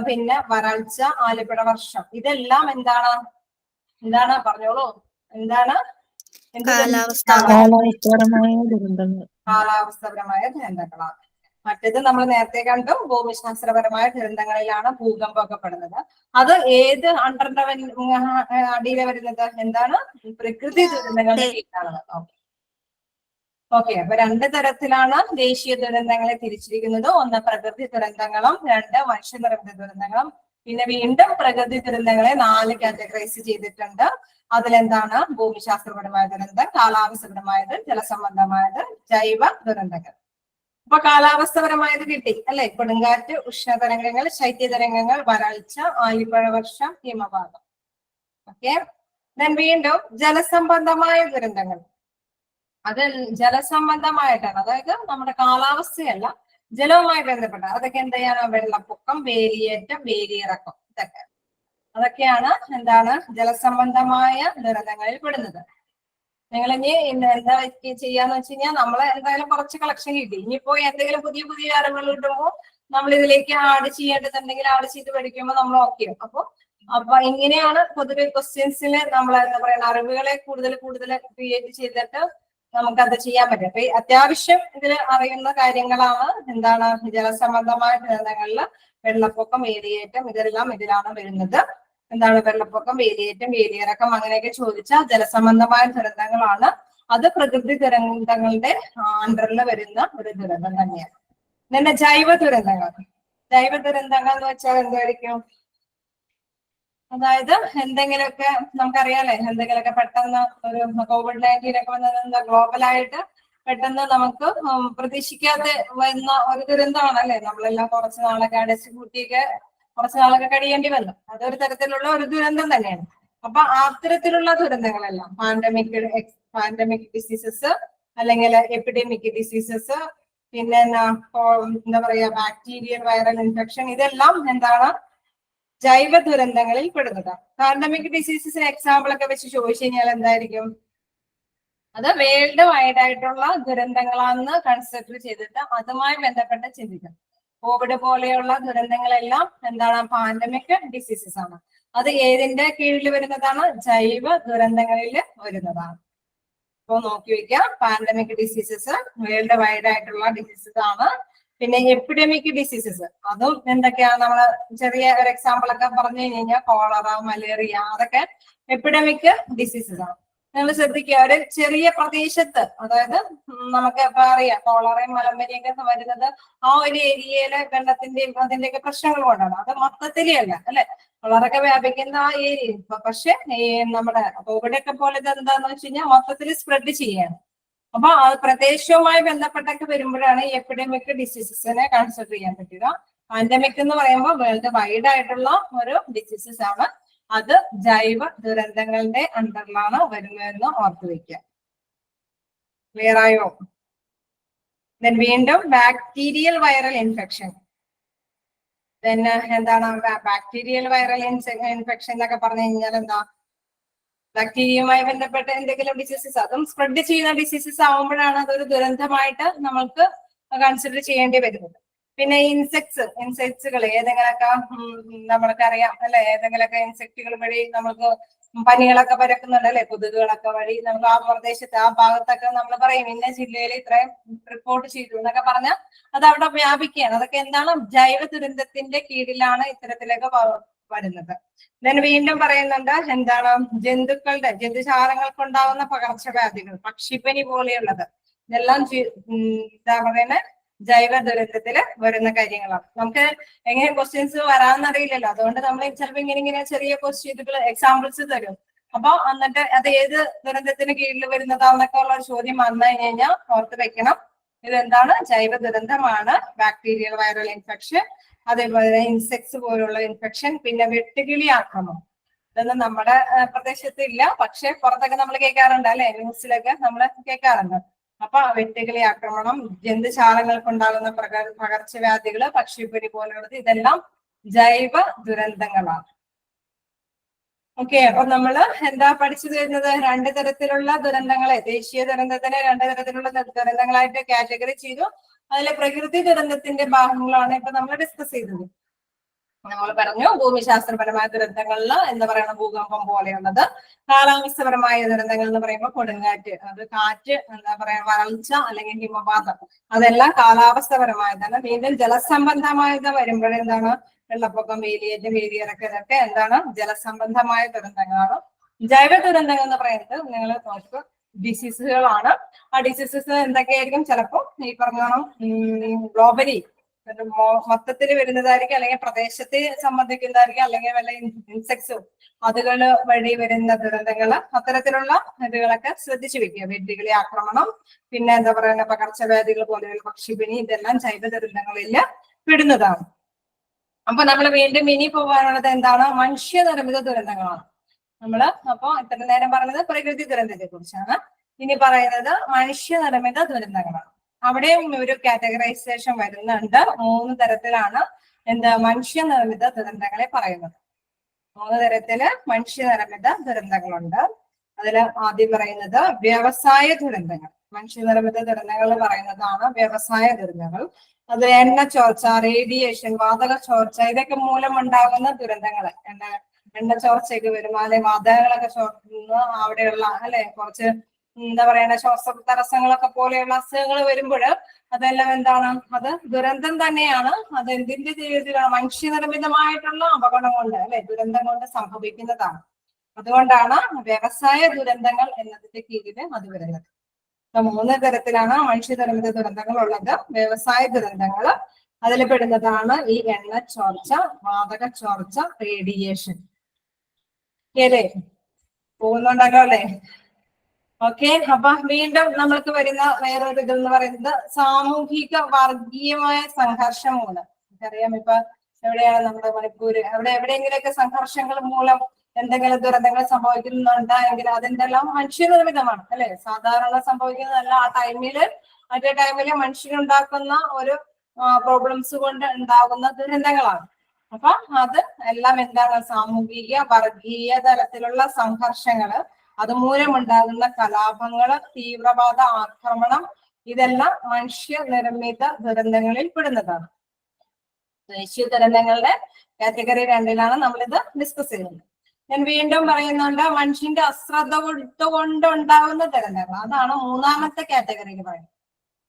പിന്നെ വരൾച്ച, ആലിപ്പഴ വർഷം ഇതെല്ലാം എന്താണ്? പറഞ്ഞോളൂ. എന്താണ്? കാലാവസ്ഥപരമായ ദുരന്തങ്ങൾ. കാലാവസ്ഥപരമായ ദുരന്തങ്ങളാണ്. മറ്റേത് നമ്മൾ നേരത്തെ കണ്ടു ഭൂമിശാസ്ത്രപരമായ ദുരന്തങ്ങളിലാണ് ഭൂകമ്പമൊക്കെ പെടുന്നത്. അത് ഏത് അണ്ടറിന്റെ അടിയിലെ വരുന്നത്? എന്താണ്? പ്രകൃതി ദുരന്തങ്ങളുടെ കീഴിലാണ്. ഓക്കെ, അപ്പൊ രണ്ട് തരത്തിലാണ് ദേശീയ ദുരന്തങ്ങളെ തിരിച്ചിരിക്കുന്നത്. ഒന്ന് പ്രകൃതി ദുരന്തങ്ങളും, രണ്ട് മനുഷ്യനിർമ്മിത ദുരന്തങ്ങളും. പിന്നെ വീണ്ടും പ്രകൃതി ദുരന്തങ്ങളെ 4 കാറ്റഗറൈസ് ചെയ്തിട്ടുണ്ട്. അതിലെന്താണ്? ഭൂമിശാസ്ത്രപരമായ ദുരന്തം, കാലാവസ്ഥപരമായത്, ജലസംബന്ധമായത്, ജൈവ ദുരന്തങ്ങൾ. അപ്പൊ കാലാവസ്ഥപരമായത് കിട്ടി അല്ലെ? കൊടുങ്കാറ്റ്, ഉഷ്ണതരംഗങ്ങൾ, ശൈത്യതരംഗങ്ങൾ, വരൾച്ച, ആലിപ്പഴ വർഷം, ഹിമപാതം. ഓക്കെ, വീണ്ടും ജലസംബന്ധമായ ദുരന്തങ്ങൾ. അത് ജലസംബന്ധമായിട്ടാണ്, അതായത് നമ്മുടെ കാലാവസ്ഥയല്ല, ജലവുമായി ബന്ധപ്പെട്ട. അതൊക്കെ എന്താണ്? വെള്ളപ്പൊക്കം, വേലിയേറ്റം, വേലിയിറക്കം, ഇതൊക്കെ അതൊക്കെയാണ് എന്താണ്? ജലസംബന്ധമായ ദുരന്തങ്ങളിൽ പെടുന്നത്. നിങ്ങൾ ഇനി എന്താ ചെയ്യാന്ന് വെച്ച് കഴിഞ്ഞാൽ നമ്മളെ എന്തായാലും കുറച്ച് കളക്ഷൻ കിട്ടി. ഇനിയിപ്പോ എന്തെങ്കിലും പുതിയ അറിവുകൾ കിട്ടുമ്പോൾ നമ്മൾ ഇതിലേക്ക് ആഡ് ചെയ്യേണ്ടതുണ്ടെങ്കിൽ ആഡ് ചെയ്ത് പഠിക്കുമ്പോൾ നമ്മൾ ഓക്കെ. അപ്പൊ ഇങ്ങനെയാണ് പൊതുവെ ക്വസ്റ്റ്യൻസിൽ നമ്മൾ എന്താ പറയുക അറിവുകളെ കൂടുതൽ ക്രിയേറ്റ് ചെയ്തിട്ട് നമുക്കത് ചെയ്യാൻ പറ്റും. അപ്പൊ അത്യാവശ്യം ഇതിൽ അറിയുന്ന കാര്യങ്ങളാണ് എന്താണ്? ജലസംബന്ധമായ ദുരന്തങ്ങളിൽ വെള്ളപ്പൊക്കം, വേലിയേറ്റം ഇതെല്ലാം ഇതിലാണ് വരുന്നത്. എന്താണ്? വെള്ളപ്പൊക്കം, വേലിയേറ്റം, വേലിയിറക്കം അങ്ങനെയൊക്കെ ചോദിച്ചാൽ ജലസംബന്ധമായ ദുരന്തങ്ങളാണ്. അത് പ്രകൃതി ദുരന്തങ്ങളുടെ അണ്ടറിൽ വരുന്ന ഒരു ദുരന്തം തന്നെയാണ്. പിന്നെ ജൈവ ദുരന്തങ്ങൾ. ജൈവ ദുരന്തങ്ങൾ എന്ന് വെച്ചാൽ എന്തായിരിക്കും? അതായത് എന്തെങ്കിലുമൊക്കെ നമുക്കറിയാലേ, എന്തെങ്കിലുമൊക്കെ പെട്ടെന്ന് ഒരു COVID-19 ഒക്കെ വന്നത് എന്താ? ഗ്ലോബലായിട്ട് പെട്ടെന്ന് നമുക്ക് പ്രതീക്ഷിക്കാതെ വരുന്ന ഒരു ദുരന്തമാണ് അല്ലെ? നമ്മളെല്ലാം കുറച്ച് നാളൊക്കെ അടച്ചു കൂട്ടിയൊക്കെ കുറച്ച് നാളൊക്കെ കഴിയേണ്ടി വന്നു. അതൊരു തരത്തിലുള്ള ഒരു ദുരന്തം തന്നെയാണ്. അപ്പൊ അത്തരത്തിലുള്ള ദുരന്തങ്ങളെല്ലാം പാൻഡമിക് ഡിസീസസ് അല്ലെങ്കിൽ എപ്പിഡമിക് ഡിസീസസ്, പിന്നെ എന്താ പറയാ ബാക്ടീരിയൽ വൈറൽ ഇൻഫെക്ഷൻ ഇതെല്ലാം എന്താണ്? ജൈവ ദുരന്തങ്ങളിൽ പെടുന്നതാണ്. പാൻഡമിക് ഡിസീസസിന് എക്സാമ്പിൾ ഒക്കെ വെച്ച് ചോദിച്ചു കഴിഞ്ഞാൽ എന്തായിരിക്കും? അത് വേൾഡ് വൈഡ് ആയിട്ടുള്ള ദുരന്തങ്ങളാണെന്ന് കൺസിഡർ ചെയ്തിട്ട് അതുമായി ബന്ധപ്പെട്ട് ചിന്തിക്കണം. കോവിഡ് പോലെയുള്ള ദുരന്തങ്ങളെല്ലാം എന്താണ്? പാൻഡമിക് ഡിസീസസ് ആണ്. അത് ഏതിന്റെ കീഴിൽ വരുന്നതാണ്? ജൈവ ദുരന്തങ്ങളിൽ വരുന്നതാണ്. അപ്പൊ നോക്കി വെക്കാം, പാൻഡമിക് ഡിസീസസ് വേൾഡ് വൈഡ് ആയിട്ടുള്ള ഡിസീസസ് ആണ്. പിന്നെ എപ്പിഡമിക് ഡിസീസസ് അതും എന്തൊക്കെയാണ്? നമ്മള് ചെറിയ ഒരു എക്സാമ്പിൾ ഒക്കെ പറഞ്ഞു കഴിഞ്ഞാൽ കോളറ, മലേറിയ അതൊക്കെ എപ്പിഡമിക് ഡിസീസസ് ആണ്. നിങ്ങൾ ശ്രദ്ധിക്കുക, ഒരു ചെറിയ പ്രദേശത്ത്, അതായത് നമുക്ക് ഇപ്പൊ അറിയാം കോളറയും മലമ്പനിയൊക്കെ വരുന്നത് ആ ഒരു ഏരിയയിലെ വെള്ളത്തിന്റെയും അതിന്റെയൊക്കെ പ്രശ്നങ്ങൾ കൊണ്ടാണ്. അത് മൊത്തത്തിലേ അല്ല അല്ലെ? കോളറൊക്കെ വ്യാപിക്കുന്ന ആ ഏരിയ. പക്ഷെ നമ്മുടെ കോവിഡൊക്കെ പോലെ എന്താന്ന് വെച്ച് കഴിഞ്ഞാൽ മൊത്തത്തിൽ സ്പ്രെഡ് ചെയ്യാണ്. അപ്പൊ ആ പ്രദേശവുമായി ബന്ധപ്പെട്ടൊക്കെ വരുമ്പോഴാണ് ഈ എപ്പിഡമിക് ഡിസീസസിനെ കൺസിഡർ ചെയ്യാൻ പറ്റുക. പാൻഡമിക് എന്ന് പറയുമ്പോൾ വേൾഡ് വൈഡ് ആയിട്ടുള്ള ഒരു ഡിസീസസ് ആണ്. അത് ജൈവ ദുരന്തങ്ങളുടെ അണ്ടറിലാണ് വരുന്നതെന്ന് ഓർത്തു വെക്കുക. ക്ലിയർ ആയോ? വീണ്ടും ബാക്ടീരിയൽ വൈറൽ ഇൻഫെക്ഷൻ. എന്താണ് ബാക്ടീരിയൽ വൈറൽ ഇൻഫെക്ഷൻ എന്നൊക്കെ പറഞ്ഞു കഴിഞ്ഞാൽ എന്താ? ബാക്ടീരിയയുമായി ബന്ധപ്പെട്ട എന്തെങ്കിലും ഡിസീസസ്, അതും സ്പ്രെഡ് ചെയ്യുന്ന ഡിസീസസ് ആവുമ്പോഴാണ് അതൊരു ദുരന്തമായിട്ട് നമ്മൾക്ക് കൺസിഡർ ചെയ്യേണ്ടി വരുന്നത്. പിന്നെ ഇൻസെക്ട്സുകൾ ഏതെങ്കിലൊക്കെ നമ്മൾക്കറിയാം അല്ലെ, ഏതെങ്കിലൊക്കെ ഇൻസെക്റ്റുകൾ വഴി നമുക്ക് പനികളൊക്കെ പരക്കുന്നുണ്ട് അല്ലെ, കൊതുകുകളൊക്കെ വഴി നമുക്ക് ആ പ്രദേശത്ത് ആ ഭാഗത്തൊക്കെ നമ്മൾ പറയും ഇന്ന ജില്ലയിൽ ഇത്രയും റിപ്പോർട്ട് ചെയ്തു എന്നൊക്കെ പറഞ്ഞാൽ അത് അവിടെ വ്യാപിക്കുകയാണ്. അതൊക്കെ എന്താണ്, ജൈവ ദുരന്തത്തിന്റെ കീഴിലാണ് ഇത്തരത്തിലൊക്കെ വരുന്നത്. ഞാൻ വീണ്ടും പറയുന്നുണ്ട്, എന്താണ്, ജന്തുജാലങ്ങൾക്കുണ്ടാവുന്ന പകർച്ചവ്യാധികൾ, പക്ഷിപ്പനി പോലെയുള്ളത് ഇതെല്ലാം എന്താ പറയുന്നത് ജൈവ ദുരന്തത്തില് വരുന്ന കാര്യങ്ങളാണ്. നമുക്ക് എങ്ങനെ ക്വസ്റ്റ്യൻസ് വരാമെന്നറിയില്ലല്ലോ, അതുകൊണ്ട് നമ്മൾ ചിലപ്പോൾ ഇങ്ങനെ ചെറിയ ക്വസ്റ്റ്യനുകൾ എക്സാമ്പിൾസ് തരും. അപ്പൊ എന്നിട്ട് അത് ഏത് ദുരന്തത്തിന് കീഴിൽ വരുന്നതാന്നൊക്കെ ഉള്ള ഒരു ചോദ്യം വന്നു കഴിഞ്ഞാൽ ഓർത്ത് വെക്കണം, ഇതെന്താണ്, ജൈവ ദുരന്തമാണ്. ബാക്ടീരിയൽ വൈറൽ ഇൻഫെക്ഷൻ, അതേപോലെ ഇൻസെക്ട്സ് പോലുള്ള ഇൻഫെക്ഷൻ, പിന്നെ വെട്ടുകിളി ആക്രമണം. ഇതൊന്നും നമ്മുടെ പ്രദേശത്ത് ഇല്ല, പക്ഷെ പുറത്തൊക്കെ നമ്മൾ കേൾക്കാറുണ്ട് അല്ലെ, ന്യൂസിലൊക്കെ നമ്മൾ കേൾക്കാറുണ്ട്. അപ്പൊ വെട്ടുകിളി ആക്രമണം, ജന്തുജാലങ്ങൾക്കുണ്ടാകുന്ന പകർച്ചവ്യാധികള്, പക്ഷിപ്പനി പോലുള്ളത്, ഇതെല്ലാം ജൈവ ദുരന്തങ്ങളാണ്. ഓക്കെ, അപ്പൊ നമ്മള് എന്താ പഠിച്ചു തരുന്നത്, രണ്ട് തരത്തിലുള്ള ദുരന്തങ്ങളെ, ദേശീയ ദുരന്തത്തിനെ രണ്ട് തരത്തിലുള്ള ദുരന്തങ്ങളായിട്ട് കാറ്റഗറി ചെയ്തു. അതിലെ പ്രകൃതി ദുരന്തത്തിന്റെ ഭാഗങ്ങളാണ് ഇപ്പൊ നമ്മൾ ഡിസ്കസ് ചെയ്തത്. നമ്മൾ പറഞ്ഞു ഭൂമിശാസ്ത്രപരമായ ദുരന്തങ്ങളിൽ എന്താ പറയണം, ഭൂകമ്പം പോലെയുള്ളത്. കാലാവസ്ഥപരമായ ദുരന്തങ്ങൾ എന്ന് പറയുമ്പോൾ കൊടുങ്കാറ്റ്, അത് കാറ്റ്, എന്താ പറയാ വരൾച്ച അല്ലെങ്കിൽ ഹിമപാതം, അതെല്ലാം കാലാവസ്ഥപരമായതാണ്. വീണ്ടും ജലസംബന്ധമായത് വരുമ്പോഴെന്താണ്, വെള്ളപ്പൊക്കം, വേലിയേറ്റം, വേലിയിറക്കം, ഇതൊക്കെ എന്താണ്, ജലസംബന്ധമായ ദുരന്തങ്ങളാണ്. ജൈവ ദുരന്തങ്ങൾ എന്ന് പറയുന്നത് നിങ്ങൾ നോക്കുക ഡിസീസുകളാണ്. ആ ഡിസീസസ് എന്തൊക്കെയായിരിക്കും, ചിലപ്പോൾ ഈ പറഞ്ഞോണം ഗ്ലോബലി മൊത്തത്തിൽ വരുന്നതായിരിക്കും, അല്ലെങ്കിൽ പ്രദേശത്തെ സംബന്ധിക്കുന്നതായിരിക്കും, അല്ലെങ്കിൽ വല്ല ഇൻസെക്ട്സും അതുകള് വഴി വരുന്ന ദുരന്തങ്ങള്, അത്തരത്തിലുള്ള ഇതുകളൊക്കെ ശ്രദ്ധിച്ചു വെക്കുക. വെട്ടുകിളി ആക്രമണം, പിന്നെ എന്താ പറയുക പകർച്ചവ്യാധികൾ പോലെയുള്ള പക്ഷിപ്പനി, ഇതെല്ലാം ജൈവ ദുരന്തങ്ങളിൽ പെടുന്നതാണ്. അപ്പൊ നമ്മൾ വീണ്ടും ഇനി പോകാനുള്ളത് എന്താണ്, മനുഷ്യനിർമ്മിത ദുരന്തങ്ങളാണ്. നമ്മള് അപ്പൊ ഇത്ര നേരം പറഞ്ഞത് പ്രകൃതി ദുരന്തത്തെ കുറിച്ചാണ്. ഇനി പറയുന്നത് മനുഷ്യനിർമ്മിത ദുരന്തങ്ങളാണ്. അവിടെയും ഒരു കാറ്റഗറൈസേഷൻ വരുന്നുണ്ട്. 3 തരത്തിലാണ് എന്താ മനുഷ്യനിർമ്മിത ദുരന്തങ്ങളെ പറയുന്നത്. 3 തരത്തില് മനുഷ്യനിർമ്മിത ദുരന്തങ്ങളുണ്ട്. അതിൽ ആദ്യം പറയുന്നത് വ്യവസായ ദുരന്തങ്ങൾ. മനുഷ്യനിർമ്മിത ദുരന്തങ്ങൾ പറയുന്നതാണ് വ്യവസായ ദുരന്തങ്ങൾ. അത് എണ്ണ ചോർച്ച, റേഡിയേഷൻ, വാതക ചോർച്ച, ഇതൊക്കെ മൂലം ഉണ്ടാകുന്ന ദുരന്തങ്ങൾ. എണ്ണ ചോർച്ചയൊക്കെ വരും, അല്ലെ വാതകങ്ങളൊക്കെ ചോർത്തുന്ന അവിടെയുള്ള അല്ലെ കുറച്ച് എന്താ പറയണ ശ്വാസ തടസ്സങ്ങളൊക്കെ പോലെയുള്ള അസുഖങ്ങൾ വരുമ്പോൾ അതെല്ലാം എന്താണ്, അത് ദുരന്തം തന്നെയാണ്. അത് എന്തിന്റെ രീതിയിലാണ്, മനുഷ്യനിർമ്മിതമായിട്ടുള്ള അപകടം കൊണ്ട് അല്ലെ ദുരന്തം കൊണ്ട് സംഭവിക്കുന്നതാണ്. അതുകൊണ്ടാണ് വ്യവസായ ദുരന്തങ്ങൾ എന്നതിന്റെ കീഴിൽ അത് വരുന്നത്. 3 തരത്തിലാണ് മനുഷ്യനിർമ്മിത ദുരന്തങ്ങൾ ഉള്ളത്. വ്യവസായ ദുരന്തങ്ങൾ അതിൽ പെടുന്നതാണ് ഈ എണ്ണ ചോർച്ച, വാതക ചോർച്ച, റേഡിയേഷൻ. ശരി, പോകുന്നുണ്ടല്ലോ അല്ലെ? ഓക്കെ, അപ്പൊ വീണ്ടും നമ്മൾക്ക് വരുന്ന വേറൊരു ഇതെന്ന് പറയുന്നത് സാമൂഹിക വർഗീയമായ സംഘർഷം മൂലം. നമുക്കറിയാം ഇപ്പൊ എവിടെയാണ് നമ്മുടെ മണിപ്പൂര്, എവിടെയെങ്കിലൊക്കെ സംഘർഷങ്ങൾ മൂലം എന്തെങ്കിലും ദുരന്തങ്ങൾ സംഭവിക്കുന്നുണ്ടെങ്കിൽ അതിന്റെല്ലാം മനുഷ്യനിർമ്മിതമാണ് അല്ലെ, സാധാരണ സംഭവിക്കുന്നതല്ല. മറ്റേ ടൈമില് മനുഷ്യനുണ്ടാക്കുന്ന ഒരു പ്രോബ്ലംസ് കൊണ്ട് ഉണ്ടാകുന്ന ദുരന്തങ്ങളാണ്. അപ്പൊ അത് എല്ലാം എന്താണ്, സാമൂഹിക വർഗീയ തലത്തിലുള്ള സംഘർഷങ്ങള്, അതുമൂലമുണ്ടാകുന്ന കലാപങ്ങള്, തീവ്രവാദ ആക്രമണം, ഇതെല്ലാം മനുഷ്യനിർമ്മിത ദുരന്തങ്ങളിൽ പെടുന്നതാണ്. ദേശീയ ദുരന്തങ്ങളുടെ കാറ്റഗറി 2ലാണ് നമ്മളിത് ഡിസ്കസ് ചെയ്യുന്നത്. ഞാൻ വീണ്ടും പറയുന്നുണ്ട്, മനുഷ്യന്റെ അശ്രദ്ധ കൊണ്ടുണ്ടാകുന്ന ദുരന്തങ്ങൾ, അതാണ് 3ാമത്തെ കാറ്റഗറിയിൽ പറയുന്നത്.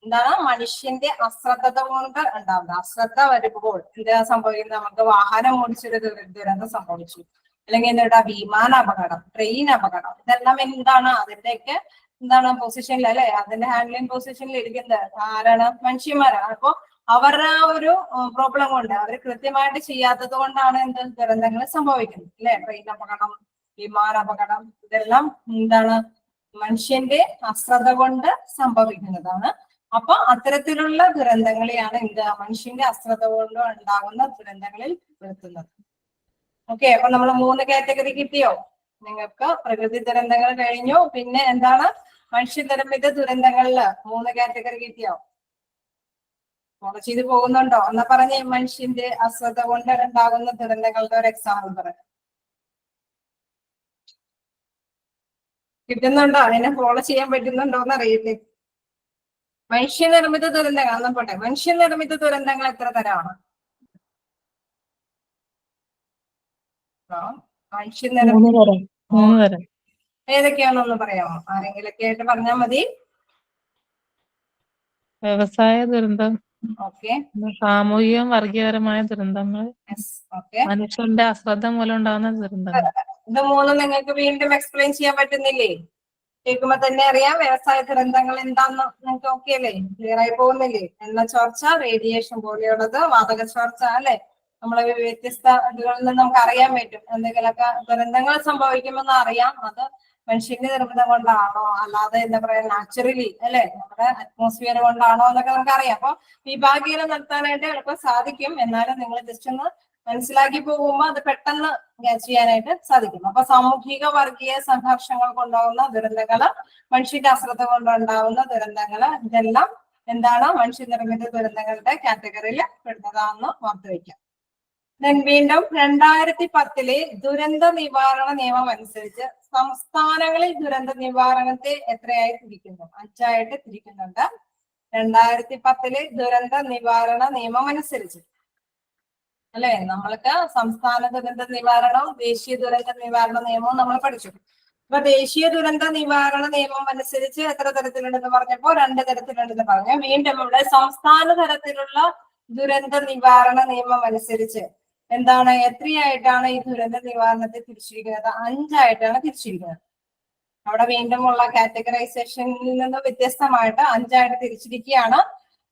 എന്താണ്, മനുഷ്യന്റെ അശ്രദ്ധ കൊണ്ട് ഉണ്ടാവുന്നത്. അശ്രദ്ധ വരുമ്പോൾ എന്താ സംഭവിക്കുന്നത്, നമുക്ക് വാഹനം ഓടിച്ചൊരു ദുരന്തം സംഭവിച്ചു, അല്ലെങ്കിൽ എന്താ വിമാന അപകടം, ട്രെയിൻ അപകടം, ഇതെല്ലാം എന്താണ്, അതിന്റെയൊക്കെ എന്താണ് പൊസിഷനിൽ അല്ലെ, അതിന്റെ ഹാൻഡ്ലിംഗ് പൊസിഷനിൽ ഇരിക്കുന്നത് ആരാണ്, മനുഷ്യന്മാരാണ്. അപ്പൊ അവരുടെ ആ ഒരു പ്രോബ്ലം കൊണ്ട് അവർ കൃത്യമായിട്ട് ചെയ്യാത്തത് കൊണ്ടാണ് എന്ത് ദുരന്തങ്ങൾ സംഭവിക്കുന്നത് അല്ലെ. ട്രെയിൻ അപകടം, വിമാന അപകടം, ഇതെല്ലാം എന്താണ് മനുഷ്യന്റെ അശ്രദ്ധ കൊണ്ട് സംഭവിക്കുന്നതാണ്. അപ്പൊ അത്തരത്തിലുള്ള ദുരന്തങ്ങളെയാണ് മനുഷ്യന്റെ അശ്രദ്ധ കൊണ്ട് ഉണ്ടാകുന്ന ദുരന്തങ്ങളിൽ പെടുത്തുന്നത്. ഓക്കെ, അപ്പൊ നമ്മൾ 3 കാറ്റഗറി കിട്ടിയോ നിങ്ങൾക്ക്? പ്രകൃതി ദുരന്തങ്ങൾ കഴിഞ്ഞു, പിന്നെ എന്താണ് മനുഷ്യനിർമ്മിത ദുരന്തങ്ങളില് 3 കാറ്റഗറി കിട്ടിയോ? ഫോളോ ചെയ്ത് പോകുന്നുണ്ടോ? എന്നാ പറഞ്ഞേ, മനുഷ്യന്റെ അശ്രദ്ധ കൊണ്ട് ഉണ്ടാകുന്ന ദുരന്തങ്ങളുടെ ഒരു എക്സാമ്പിൾ പറയാം. കിട്ടുന്നുണ്ടോ? അതിനെ ഫോളോ ചെയ്യാൻ പറ്റുന്നുണ്ടോ എന്ന് അറിയില്ലേ. മനുഷ്യനിർമ്മിത ദുരന്തങ്ങൾ അന്ന് പോട്ടെ. മനുഷ്യനിർമ്മിത ദുരന്തങ്ങൾ എത്ര തരമാണ്? മൂന്ന് തരം. ഏതൊക്കെയാണെന്ന് പറയാമോ? ആരെങ്കിലൊക്കെ ആയിട്ട് പറഞ്ഞാൽ മതി. വ്യവസായ ദുരന്തം, ഓക്കെ, സാമൂഹികവും വർഗീയപരമായ ദുരന്തങ്ങൾ, ഓക്കെ. മനുഷ്യന്റെ അശ്രദ്ധ മൂലം ഉണ്ടാകുന്ന ദുരന്തങ്ങൾ. ഇത് മൂന്നും നിങ്ങൾക്ക് വീണ്ടും എക്സ്പ്ലെയിൻ ചെയ്യാൻ പറ്റുന്നില്ലേ? കേൾക്കുമ്പോ തന്നെ അറിയാം വ്യവസായ ദുരന്തങ്ങൾ എന്താന്ന് നിങ്ങൾക്ക് ഓക്കെ അല്ലേ? ക്ലിയർ ആയി പോകുന്നില്ലേ? എണ്ണ ചോർച്ച, റേഡിയേഷൻ പോലെയുള്ളത്, വാതക ചോർച്ച അല്ലെ. നമ്മളെ വ്യത്യസ്ത ഇതുകളിൽ നിന്ന് നമുക്ക് അറിയാൻ പറ്റും എന്തെങ്കിലുമൊക്കെ ദുരന്തങ്ങൾ സംഭവിക്കുമെന്ന് അറിയാം. അത് മനുഷ്യന്റെ നിർമ്മിതം കൊണ്ടാണോ അല്ലാതെ എന്താ പറയാ നാച്ചുറലി അല്ലെ നമ്മുടെ അറ്റ്മോസ്ഫിയർ കൊണ്ടാണോ എന്നൊക്കെ നമുക്ക് അറിയാം. അപ്പൊ വിഭാഗീയത നടത്താനായിട്ട് എളുപ്പം സാധിക്കും. എന്നാലും നിങ്ങൾ ജസ്റ്റ് ഒന്ന് മനസ്സിലാക്കി പോകുമ്പോൾ അത് പെട്ടെന്ന് ചെയ്യാനായിട്ട് സാധിക്കും. അപ്പൊ സാമൂഹിക വർഗീയ സംഘർഷങ്ങൾ കൊണ്ടുണ്ടാകുന്ന ദുരന്തങ്ങള്, മനുഷ്യന്റെ അശ്രദ്ധ കൊണ്ടുണ്ടാകുന്ന ദുരന്തങ്ങള്, ഇതെല്ലാം എന്താണ് മനുഷ്യനിർമ്മിത ദുരന്തങ്ങളുടെ കാറ്റഗറിയിൽ പെടുന്നതാണെന്ന് ഓർത്തു വയ്ക്കാം. വീണ്ടും 2010 ദുരന്ത നിവാരണ നിയമം അനുസരിച്ച് സംസ്ഥാനങ്ങളിൽ ദുരന്ത നിവാരണത്തെ എത്രയായി തിരിക്കുന്നു? 5 ആയിട്ട് തിരിക്കുന്നുണ്ട്. 2010 ദുരന്ത നിവാരണ നിയമം അനുസരിച്ച് അല്ലെ. നമ്മൾക്ക് സംസ്ഥാന ദുരന്ത നിവാരണവും ദേശീയ ദുരന്ത നിവാരണ നിയമവും നമ്മൾ പഠിച്ചു. അപ്പൊ ദേശീയ ദുരന്ത നിവാരണ നിയമം അനുസരിച്ച് എത്ര തരത്തിലുണ്ടെന്ന് പറഞ്ഞപ്പോ 2 തരത്തിലുണ്ടെന്ന് പറഞ്ഞു. വീണ്ടും ഇവിടെ സംസ്ഥാന തലത്തിലുള്ള ദുരന്ത നിവാരണ നിയമം അനുസരിച്ച് എന്താണ് എത്രയായിട്ടാണ് ഈ ദുരന്ത നിവാരണത്തെ തിരിച്ചിരിക്കുന്നത്? 5 ആയിട്ടാണ് തിരിച്ചിരിക്കുന്നത്. അവിടെ വീണ്ടുമുള്ള കാറ്റഗറൈസേഷനിൽ നിന്ന് വ്യത്യസ്തമായിട്ട് 5 ആയിട്ട് തിരിച്ചിരിക്കുകയാണ്.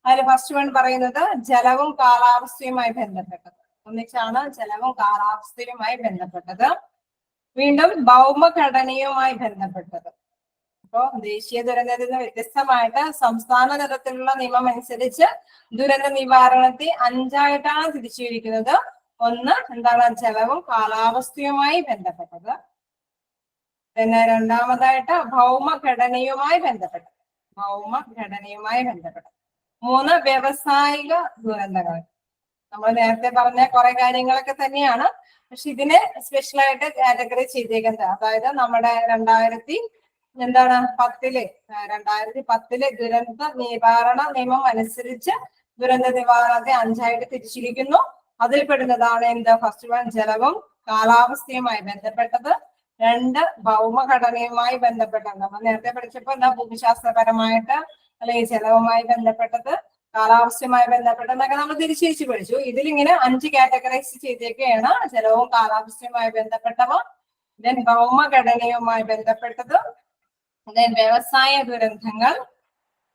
അതിൽ ഫസ്റ്റ് വൺ പറയുന്നത് ജലവും കാലാവസ്ഥയുമായി ബന്ധപ്പെട്ടത്. ഒന്നിച്ചാണ് ജലവും കാലാവസ്ഥയുമായി ബന്ധപ്പെട്ടത്. വീണ്ടും ഭൗമഘടനയുമായി ബന്ധപ്പെട്ടത്. അപ്പോ ദേശീയ ദുരന്തത്തിൽ നിന്ന് വ്യത്യസ്തമായിട്ട് സംസ്ഥാന തലത്തിലുള്ള നിയമം അനുസരിച്ച് ദുരന്ത നിവാരണത്തെ 5 ആയിട്ടാണ് തിരിച്ചിരിക്കുന്നത്. ഒന്ന് എന്താണ് ജലവും കാലാവസ്ഥയുമായി ബന്ധപ്പെട്ടത്. പിന്നെ രണ്ടാമതായിട്ട് ഭൗമഘടനയുമായി ബന്ധപ്പെട്ടത്. 3 വ്യവസായിക ദുരന്തങ്ങൾ. നമ്മൾ നേരത്തെ പറഞ്ഞ കുറെ കാര്യങ്ങളൊക്കെ തന്നെയാണ്, പക്ഷെ ഇതിനെ സ്പെഷ്യലായിട്ട് കാറ്റഗറി ചെയ്തേക്കുന്നത്. അതായത് നമ്മുടെ 2010 ദുരന്ത നിവാരണ നിയമം അനുസരിച്ച് ദുരന്ത നിവാരണത്തെ 5 ആയിട്ട് തിരിച്ചിരിക്കുന്നു. അതിൽ പെടുന്നതാണ് എന്ത്? ഫസ്റ്റ് വൺ ജലവും കാലാവസ്ഥയുമായി ബന്ധപ്പെട്ടത്. 2 ഭൗമഘടനയുമായി ബന്ധപ്പെട്ടത്. നമ്മൾ നേരത്തെ പഠിച്ചപ്പോ ഭൂമിശാസ്ത്രപരമായിട്ട് അല്ലെങ്കിൽ ജലവുമായി ബന്ധപ്പെട്ടത്, കാലാവസ്ഥയുമായി ബന്ധപ്പെട്ടതെന്നൊക്കെ നമ്മൾ തിരിച്ചു പഠിച്ചു. ഇതിലിങ്ങനെ 5 കാറ്റഗറൈസ് ചെയ്തേക്കുകയാണ്. ജലവും കാലാവസ്ഥയുമായി ബന്ധപ്പെട്ടവ, ദെൻ ഭൗമഘടനയുമായി ബന്ധപ്പെട്ടത്, ദെൻ വ്യവസായ ദുരന്തങ്ങൾ,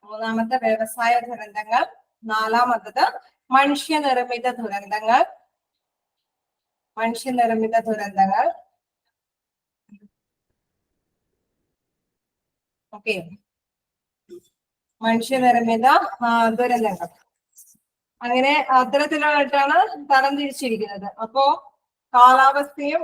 3ാമത്തെ വ്യവസായ ദുരന്തങ്ങൾ, 4ാമത്തത് മനുഷ്യനിർമ്മിത ദുരന്തങ്ങൾ. ഓക്കെ, മനുഷ്യനിർമ്മിത ദുരന്തങ്ങൾ. അങ്ങനെ അത്തരത്തിലായിട്ടാണ് തരം തിരിച്ചിരിക്കുന്നത്. അപ്പോ കാലാവസ്ഥയും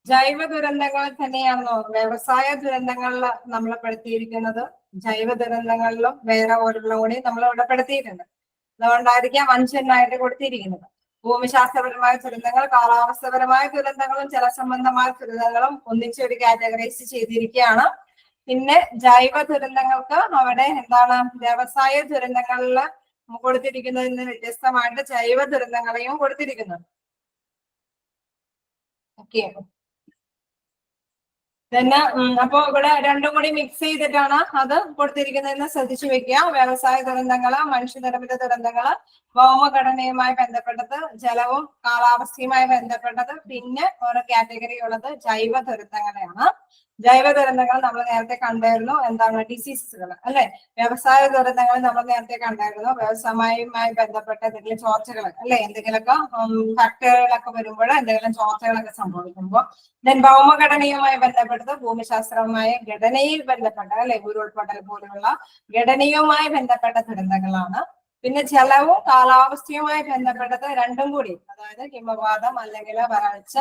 ജൈവ ദുരന്തങ്ങൾ തന്നെയാണോ വ്യവസായ ദുരന്തങ്ങളിൽ നമ്മൾ പെടുത്തിയിരിക്കുന്നത്? ജൈവ ദുരന്തങ്ങളിലും വേറെ ഓരോന്നും കൂടി നമ്മൾ ഇവിടെ പെടുത്തിയിട്ടുണ്ട്. അതുകൊണ്ടായിരിക്കാം 5 കൊടുത്തിരിക്കുന്നത്. ഭൂമിശാസ്ത്രപരമായ ദുരന്തങ്ങൾ, കാലാവസ്ഥപരമായ ദുരന്തങ്ങളും ജലസംബന്ധമായ ദുരന്തങ്ങളും ഒന്നിച്ചൊരു കാറ്റഗറൈസ് ചെയ്തിരിക്കുകയാണ്. പിന്നെ ജൈവ ദുരന്തങ്ങൾക്ക് അവിടെ എന്താണ് വ്യവസായ ദുരന്തങ്ങളിൽ കൊടുത്തിരിക്കുന്നതിൽ നിന്ന് വ്യത്യസ്തമായിട്ട് ജൈവ ദുരന്തങ്ങളെയും കൊടുത്തിരിക്കുന്നു. ഓക്കെ, പിന്നെ അപ്പൊ ഇവിടെ രണ്ടും കൂടി മിക്സ് ചെയ്തിട്ടാണ് അത് കൊടുത്തിരിക്കുന്നതെന്ന് ശ്രദ്ധിച്ചു വെക്കുക. വ്യവസായ ദുരന്തങ്ങള്, മനുഷ്യനിർമ്മിത ദുരന്തങ്ങള്, ഭൗമഘടനയുമായി ബന്ധപ്പെട്ടത്, ജലവും കാലാവസ്ഥയുമായി ബന്ധപ്പെട്ടത്, പിന്നെ ഓരോ കാറ്റഗറി ഉള്ളത് ജൈവ ദുരന്തങ്ങളെയാണ്. ജൈവ ദുരന്തങ്ങൾ നമ്മൾ നേരത്തെ കണ്ടായിരുന്നു. എന്താണ്? ഡിസീസുകൾ അല്ലെ. വ്യവസായ ദുരന്തങ്ങൾ നമ്മൾ നേരത്തെ കണ്ടായിരുന്നു. വ്യവസായവുമായി ബന്ധപ്പെട്ട എന്തെങ്കിലും ചോർച്ചകൾ അല്ലെ, എന്തെങ്കിലുമൊക്കെ ഫാക്ടറികളൊക്കെ വരുമ്പോൾ എന്തെങ്കിലും ചോർച്ചകളൊക്കെ സംഭവിക്കുമ്പോൾ. ദെൻ ഭൗമഘടനയുമായി ബന്ധപ്പെട്ടത് ഭൂമിശാസ്ത്രവുമായ ഘടനയിൽ ബന്ധപ്പെട്ട അല്ലെ, ഉരുൾപൊട്ടൽ പോലുള്ള ഘടനയുമായി ബന്ധപ്പെട്ട ദുരന്തങ്ങളാണ്. പിന്നെ ജലവും കാലാവസ്ഥയുമായി ബന്ധപ്പെട്ടത് രണ്ടും കൂടി, അതായത് ഹിമപാതം അല്ലെങ്കിൽ വരൾച്ച,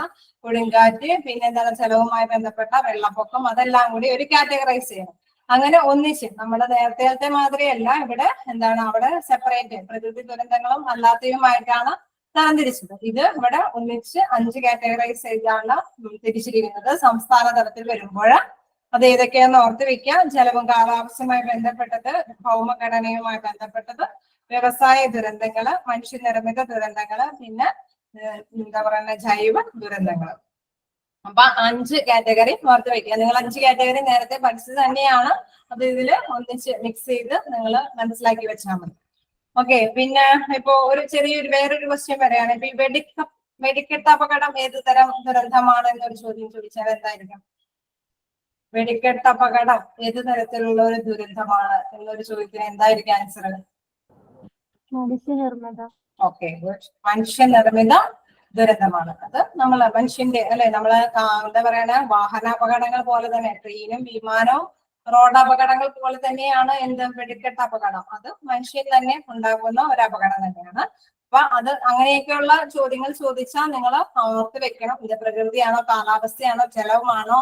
കൊടുങ്കാറ്റ്, പിന്നെ എന്താണ് ജലവുമായി ബന്ധപ്പെട്ട വെള്ളപ്പൊക്കം, അതെല്ലാം കൂടി ഒരു കാറ്റഗറൈസ് ചെയ്യണം. അങ്ങനെ ഒന്നിച്ച് നമ്മുടെ നേരത്തെ മാതിരിയല്ല ഇവിടെ എന്താണ് അവിടെ സെപ്പറേറ്റ് പ്രകൃതി ദുരന്തങ്ങളും അല്ലാത്തയുമായിട്ടാണ് തരംതിരിച്ചത്. ഇത് ഇവിടെ ഒന്നിച്ച് 5 കാറ്റഗറൈസ് ചെയ്താണ് തിരിച്ചിരിക്കുന്നത്. സംസ്ഥാന തലത്തിൽ വരുമ്പോൾ അത് ഏതൊക്കെയാന്ന് ഓർത്ത് വെക്കുക. ജലവും കാലാവസ്ഥയുമായി ബന്ധപ്പെട്ടത്, ഭൗമഘടനയുമായി ബന്ധപ്പെട്ടത്, വ്യവസായ ദുരന്തങ്ങള്, മനുഷ്യനിർമ്മിത ദുരന്തങ്ങള്, പിന്നെ എന്താ പറയുക ജൈവ ദുരന്തങ്ങള്. അപ്പൊ 5 കാറ്റഗറി ഓർത്ത് വെക്കുക. നിങ്ങൾ 5 കാറ്റഗറി നേരത്തെ പഠിച്ചത് തന്നെയാണ്. അത് ഇതില് ഒന്നിച്ച് മിക്സ് ചെയ്ത് നിങ്ങൾ മനസ്സിലാക്കി വെച്ചാൽ മതി. ഓക്കെ. പിന്നെ ഇപ്പോ ഒരു ചെറിയൊരു വേറൊരു ക്വസ്റ്റ്യൻ വരെയാണ്. ഇപ്പൊ ഈ വെടിക്കെട്ട് അപകടം ഏത് തരം ദുരന്തമാണ് എന്നൊരു ചോദ്യം ചോദിച്ചാൽ എന്തായിരിക്കും? വെടിക്കെട്ട് അപകടം ഏത് തരത്തിലുള്ള ഒരു ദുരന്തമാണ് എന്നൊരു ചോദ്യത്തിന് എന്തായിരിക്കും ആൻസർ? മനുഷ്യനിർമ്മിത. ഓക്കെ, മനുഷ്യനിർമ്മിത ദുരന്തമാണ്. അത് നമ്മള് മനുഷ്യന്റെ അല്ലെ, നമ്മള് എന്താ പറയണ വാഹനാപകടങ്ങൾ പോലെ തന്നെ ട്രെയിനും വിമാനവും റോഡ് അപകടങ്ങൾ പോലെ തന്നെയാണ് എന്ത് വെടിക്കെട്ട് അപകടം. അത് മനുഷ്യൻ തന്നെ ഉണ്ടാകുന്ന ഒരു അപകടം തന്നെയാണ്. അപ്പൊ അത് അങ്ങനെയൊക്കെയുള്ള ചോദ്യങ്ങൾ ചോദിച്ചാൽ നിങ്ങൾ ഓർത്ത് വെക്കണം. ഇത് പ്രകൃതിയാണോ, കാലാവസ്ഥയാണോ, ജലവുമാണോ,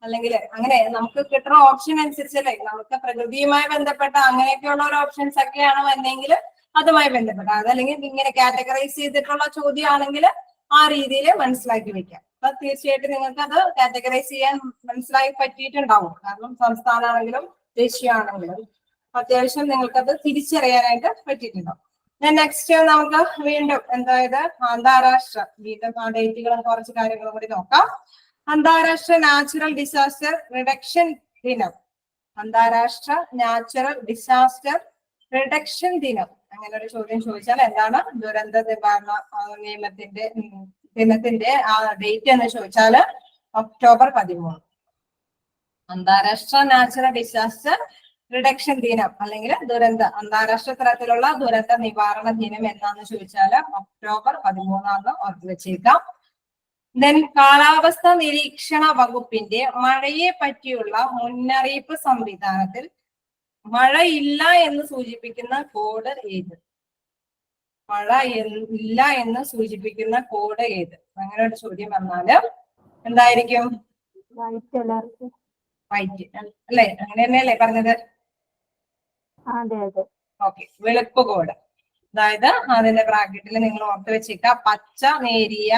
അല്ലെങ്കിൽ അങ്ങനെ നമുക്ക് കിട്ടുന്ന ഓപ്ഷൻ അനുസരിച്ചല്ലേ. നമുക്ക് പ്രകൃതിയുമായി ബന്ധപ്പെട്ട അങ്ങനെയൊക്കെയുള്ള ഒരു ഓപ്ഷൻസ് ഒക്കെയാണ് വന്നെങ്കിൽ അതുമായി ബന്ധപ്പെട്ട, അതല്ലെങ്കിൽ ഇങ്ങനെ കാറ്റഗറൈസ് ചെയ്തിട്ടുള്ള ചോദ്യമാണെങ്കിൽ ആ രീതിയിൽ മനസ്സിലാക്കി വെക്കാം. അപ്പൊ തീർച്ചയായിട്ടും നിങ്ങൾക്ക് അത് കാറ്റഗറൈസ് ചെയ്യാൻ മനസ്സിലാക്കി പറ്റിയിട്ടുണ്ടാവും. കാരണം സംസ്ഥാനമാണെങ്കിലും ദേശീയമാണെങ്കിലും അത്യാവശ്യം നിങ്ങൾക്കത് തിരിച്ചറിയാനായിട്ട് പറ്റിയിട്ടുണ്ടാവും. നെക്സ്റ്റ് നമുക്ക് വീണ്ടും എന്തായത് അന്താരാഷ്ട്ര ഡേറ്റുകളും കുറച്ച് കാര്യങ്ങളും കൂടി നോക്കാം. അന്താരാഷ്ട്ര നാച്ചുറൽ ഡിസാസ്റ്റർ റിഡക്ഷൻ ദിനം. അന്താരാഷ്ട്ര നാച്ചുറൽ ഡിസാസ്റ്റർ റിഡക്ഷൻ ദിനം. അങ്ങനെ ഒരു ചോദ്യം ചോദിച്ചാൽ എന്താണ് ദുരന്ത നിവാരണ ദിനത്തിന്റെ ആ ഡേറ്റ് എന്ന് ചോദിച്ചാല് ഒക്ടോബർ 13. അന്താരാഷ്ട്ര നാച്ചുറൽ ഡിസാസ്റ്റർ റിഡക്ഷൻ ദിനം അല്ലെങ്കിൽ അന്താരാഷ്ട്ര തലത്തിലുള്ള ദുരന്ത നിവാരണ ദിനം എന്നാന്ന് ചോദിച്ചാല് ഒക്ടോബർ 13 ഓർത്ത് വെച്ചേക്കാം. ദെൻ കാലാവസ്ഥ നിരീക്ഷണ വകുപ്പിന്റെ മഴയെ പറ്റിയുള്ള മുന്നറിയിപ്പ് സംവിധാനത്തിൽ മഴയില്ല എന്ന് സൂചിപ്പിക്കുന്ന കോഡ് ഏത്? മഴ ഇല്ല എന്ന് സൂചിപ്പിക്കുന്ന കോഡ് ഏത്? അങ്ങനെ ഒരു ചോദ്യം വന്നാല് എന്തായിരിക്കും? White alert. വൈറ്റ് അല്ലെ? അങ്ങനെ തന്നെയല്ലേ പറഞ്ഞത്? അതെ അതെ. ഓക്കെ, വെളുപ്പ് കോഡ്. അതായത് അതിന്റെ ബ്രാക്കറ്റിൽ നിങ്ങൾ ഓർത്ത് വെച്ചേക്കുക. പച്ച നേരിയ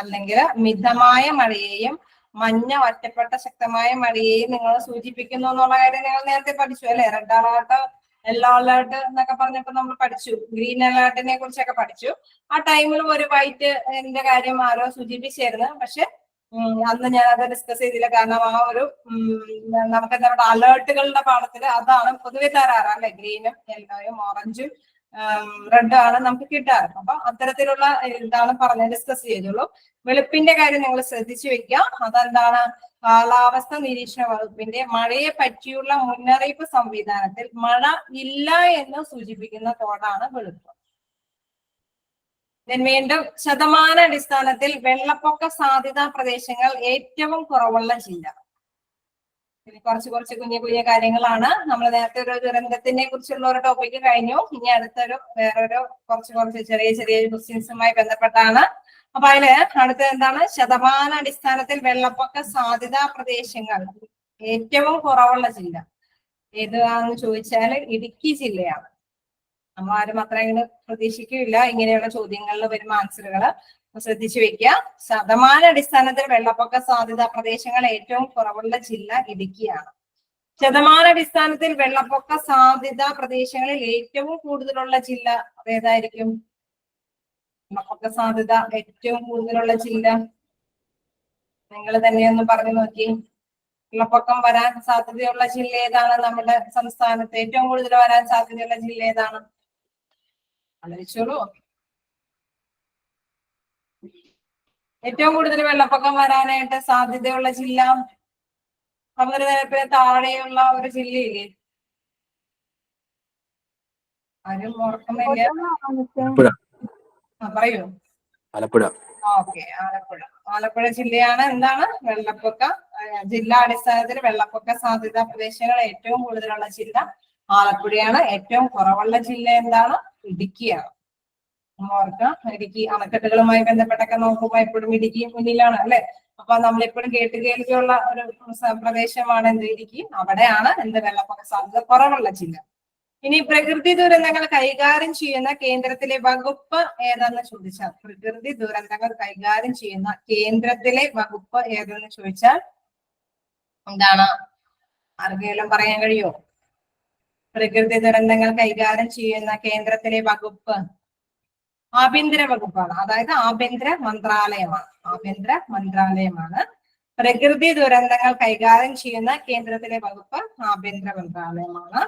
അല്ലെങ്കിൽ മിതമായ മഴയെയും മഞ്ഞ ഒറ്റപ്പെട്ട ശക്തമായ മഴയെയും നിങ്ങൾ സൂചിപ്പിക്കുന്നു എന്നുള്ള കാര്യം നിങ്ങൾ നേരത്തെ പഠിച്ചു അല്ലെ? റെഡ് അലേർട്ട്, യെല്ലോ അലേർട്ട് എന്നൊക്കെ പറഞ്ഞപ്പോ നമ്മൾ പഠിച്ചു. ഗ്രീൻ അലേർട്ടിനെ കുറിച്ചൊക്കെ പഠിച്ചു. ആ ടൈമിലും ഒരു വൈറ്റിന്റെ കാര്യം ആരോ സൂചിപ്പിച്ചിരുന്നു. പക്ഷെ അന്ന് ഞാൻ അത് ഡിസ്കസ് ചെയ്തില്ല. കാരണം ആ ഒരു നമുക്ക് എന്താ പറയുക അലേർട്ടുകളുടെ പാഠത്തിൽ അതാണ് പൊതുവെ തരാറ് അല്ലെ? ഗ്രീനും യെല്ലോയും ഓറഞ്ചും റെഡ് ആണ് നമുക്ക് കിട്ടാറ്. അപ്പൊ അത്തരത്തിലുള്ള ഇതാണ് പറഞ്ഞ ഡിസ്കസ് ചെയ്തുള്ളൂ. വെളുപ്പിന്റെ കാര്യം നിങ്ങൾ ശ്രദ്ധിച്ചു വെക്കുക. അതെന്താണ്? കാലാവസ്ഥ നിരീക്ഷണ വകുപ്പിന്റെ മഴയെ പറ്റിയുള്ള മുന്നറിയിപ്പ് സംവിധാനത്തിൽ മഴ ഇല്ല എന്ന് സൂചിപ്പിക്കുന്ന കോഡാണ് വെളുപ്പ്. വീണ്ടും ശതമാനാടിസ്ഥാനത്തിൽ വെള്ളപ്പൊക്ക സാധ്യതാ പ്രദേശങ്ങൾ ഏറ്റവും കുറവുള്ള ജില്ല. കുറച്ച് കുഞ്ഞു കാര്യങ്ങളാണ്. നമ്മൾ നേരത്തെ ഒരു ദുരന്തത്തിനെ കുറിച്ചുള്ള ഒരു ടോപ്പിക്ക് കഴിഞ്ഞു. ഇനി അടുത്തൊരു വേറൊരു കുറച്ച് ചെറിയ ക്വസ്റ്റ്യൻസുമായി ബന്ധപ്പെട്ടാണ്. അപ്പൊ അതില് അടുത്തത് എന്താണ്? ശതമാനാടിസ്ഥാനത്തിൽ വെള്ളപ്പൊക്ക സാധ്യതാ പ്രദേശങ്ങൾ ഏറ്റവും കുറവുള്ള ജില്ല ഏതാന്ന് ചോദിച്ചാൽ ഇടുക്കി ജില്ലയാണ്. നമ്മൾ ആരും അത്ര ഇങ്ങനെ പ്രതീക്ഷിക്കില്ല ഇങ്ങനെയുള്ള ചോദ്യങ്ങളിൽ വരുന്ന ആൻസറുകൾ. ശ്രദ്ധിച്ചു വെക്കുക. ശതമാനാടിസ്ഥാനത്തിൽ വെള്ളപ്പൊക്ക സാധ്യതാ പ്രദേശങ്ങൾ ഏറ്റവും കുറവുള്ള ജില്ല ഇടുക്കിയാണ്. ശതമാനാടിസ്ഥാനത്തിൽ വെള്ളപ്പൊക്ക സാധ്യതാ പ്രദേശങ്ങളിൽ ഏറ്റവും കൂടുതലുള്ള ജില്ല ഏതായിരിക്കും? വെള്ളപ്പൊക്ക സാധ്യത ഏറ്റവും കൂടുതലുള്ള ജില്ല നിങ്ങൾ തന്നെ ഒന്ന് പറഞ്ഞു നോക്കി. വെള്ളപ്പൊക്കം വരാൻ സാധ്യതയുള്ള ജില്ല ഏതാണ്? നമ്മുടെ സംസ്ഥാനത്ത് ഏറ്റവും കൂടുതൽ വരാൻ സാധ്യതയുള്ള ജില്ല ഏതാണ്? ആലോചിച്ചോളൂ. ഏറ്റവും കൂടുതൽ വെള്ളപ്പൊക്കം വരാനായിട്ട് സാധ്യതയുള്ള ജില്ല സമുദ്രനിരപ്പിന് താഴെയുള്ള ഒരു ജില്ലയില്ലേ? ആരും ഓർക്കുന്നില്ല. പറയൂ. ആലപ്പുഴ. ഓക്കെ, ആലപ്പുഴ ജില്ലയാണ് എന്താണ് വെള്ളപ്പൊക്ക ജില്ലാ അടിസ്ഥാനത്തിൽ വെള്ളപ്പൊക്ക സാധ്യതാ പ്രദേശങ്ങൾ ഏറ്റവും കൂടുതലുള്ള ജില്ല ആലപ്പുഴയാണ്. ഏറ്റവും കുറവുള്ള ജില്ല എന്താണ്? ഇടുക്കിയാണ്. ഓർക്കാം, ഇടുക്കി അണക്കെട്ടുകളുമായി ബന്ധപ്പെട്ടൊക്കെ നോക്കുമ്പോൾ എപ്പോഴും ഇടുക്കി മുന്നിലാണ് അല്ലെ? അപ്പൊ നമ്മളെപ്പോഴും കേട്ടുകേൾവിയുള്ള ഒരു പ്രദേശമാണ് എന്ത് ഇടുക്കി. അവിടെയാണ് എന്ത് വെള്ളപ്പൊക്ക സാധ്യത കുറവുള്ള ജില്ല. ഇനി പ്രകൃതി ദുരന്തങ്ങൾ കൈകാര്യം ചെയ്യുന്ന കേന്ദ്രത്തിലെ വകുപ്പ് ഏതാന്ന് ചോദിച്ചാൽ, പ്രകൃതി ദുരന്തങ്ങൾ കൈകാര്യം ചെയ്യുന്ന കേന്ദ്രത്തിലെ വകുപ്പ് ഏതെന്ന് ചോദിച്ചാൽ എന്താണ്? ആർക്കെങ്കിലും പറയാൻ കഴിയോ? പ്രകൃതി ദുരന്തങ്ങൾ കൈകാര്യം ചെയ്യുന്ന കേന്ദ്രത്തിലെ വകുപ്പ് ആഭ്യന്തര വകുപ്പാണ്. അതായത് ആഭ്യന്തര മന്ത്രാലയമാണ്. ആഭ്യന്തര മന്ത്രാലയമാണ്. പ്രകൃതി ദുരന്തങ്ങൾ കൈകാര്യം ചെയ്യുന്ന കേന്ദ്രത്തിലെ വകുപ്പ് ആഭ്യന്തര മന്ത്രാലയമാണ്.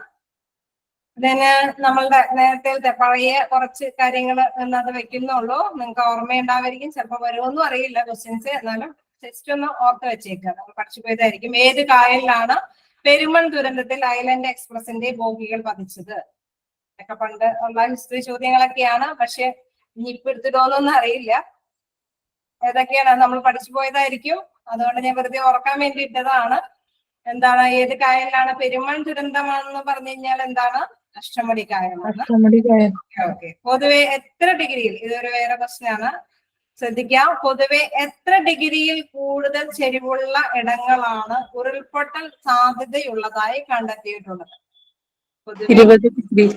ഇതിന് നമ്മളുടെ നേരത്തെ പഴയ കുറച്ച് കാര്യങ്ങൾ എന്നത് വെക്കുന്നുള്ളൂ. നിങ്ങൾക്ക് ഓർമ്മയുണ്ടാവായിരിക്കും, ചിലപ്പോൾ വരുമൊന്നും അറിയില്ല ക്വസ്റ്റ്യൻസ്. എന്നാലും ജസ്റ്റ് ഒന്ന് ഓർത്ത് വെച്ചേക്കുക, നമ്മൾ പഠിച്ചു പോയതായിരിക്കും. ഏത് കായലിലാണ് പെരുമൺ ദുരന്തത്തിൽ ഐലൻഡ് എക്സ്പ്രസിന്റെ ബോഗികൾ പതിച്ചത്? ഇതൊക്കെ പണ്ട് ഉള്ള ഹിസ്റ്ററി ചോദ്യങ്ങളൊക്കെയാണ്. പക്ഷെ ഇനി ഇപ്പൊ എടുത്തിട്ടോന്നൊന്നും അറിയില്ല. ഏതൊക്കെയാണ് നമ്മൾ പഠിച്ചു പോയതായിരിക്കും. അതുകൊണ്ട് ഞാൻ വെറുതെ ഓർക്കാൻ വേണ്ടി ഇട്ടതാണ്. എന്താണ്? ഏത് കായലിലാണ് പെരുമൺ ദുരന്തമാണെന്ന് പറഞ്ഞു കഴിഞ്ഞാൽ എന്താണ്? അഷ്ടമുടി കായലാണ്. ഓക്കെ. പൊതുവെ എത്ര ഡിഗ്രിയിൽ, ഇതൊരു വേറെ പ്രശ്നമാണ്, ശ്രദ്ധിക്കാം. പൊതുവെ എത്ര ഡിഗ്രിയിൽ കൂടുതൽ ചെരിവുള്ള ഇടങ്ങളാണ് ഉരുൾപൊട്ടൽ സാധ്യതയുള്ളതായി കണ്ടെത്തിയിട്ടുള്ളത്? 20 ഡിഗ്രി.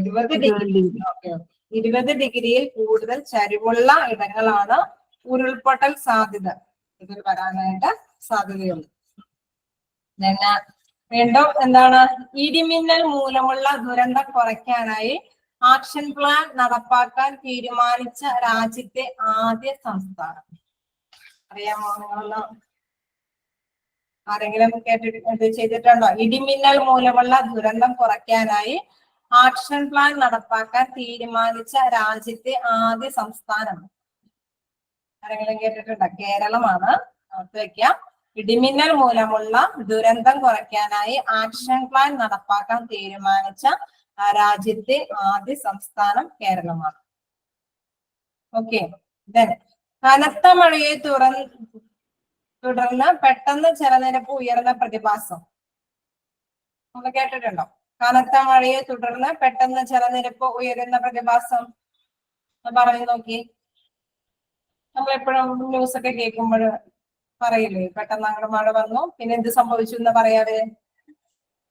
20 ഡിഗ്രി. ഓക്കെ. 20 ഡിഗ്രിയിൽ കൂടുതൽ ചരിവുള്ള ഇടങ്ങളാണ് ഉരുൾപൊട്ടൽ സാധ്യത ഇതിൽ വരാനായിട്ട് സാധ്യതയുള്ളത്. വീണ്ടും എന്താണ്? ഇടിമിന്നൽ മൂലമുള്ള ദുരന്തം കുറയ്ക്കാനായി ആക്ഷൻ പ്ലാൻ നടപ്പാക്കാൻ തീരുമാനിച്ച രാജ്യത്തെ ആദ്യ സംസ്ഥാനം അറിയാമോ? നിങ്ങളെല്ലാം ആരെങ്കിലും കേട്ടിട്ട് ചെയ്തിട്ടുണ്ടോ? ഇടിമിന്നൽ മൂലമുള്ള ദുരന്തം കുറയ്ക്കാനായി ആക്ഷൻ പ്ലാൻ നടപ്പാക്കാൻ തീരുമാനിച്ച രാജ്യത്തെ ആദ്യ സംസ്ഥാനം ആരെങ്കിലും കേട്ടിട്ടുണ്ടോ? കേരളമാണ്. ഓർത്ത് വെക്കാം. ഇടിമിന്നൽ മൂലമുള്ള ദുരന്തം കുറയ്ക്കാനായി ആക്ഷൻ പ്ലാൻ നടപ്പാക്കാൻ തീരുമാനിച്ച രാജ്യത്തെ ആദ്യ സംസ്ഥാനം കേരളമാണ്. ഓക്കെ. കനത്ത മഴയെ തുടർന്ന് പെട്ടെന്ന് ജലനിരപ്പ് ഉയർന്ന പ്രതിഭാസം നമ്മൾ കേട്ടിട്ടുണ്ടോ? കനത്ത മഴയെ തുടർന്ന് പെട്ടെന്ന് ജലനിരപ്പ് ഉയരുന്ന പ്രതിഭാസം പറഞ്ഞു നോക്കി. നമ്മൾ എപ്പോഴും ന്യൂസ് ഒക്കെ കേൾക്കുമ്പോൾ പറയില്ലേ, പെട്ടെന്ന് അങ്ങോട്ട് മഴ വന്നു, പിന്നെ എന്ത് സംഭവിച്ചു എന്ന് പറയാതെ?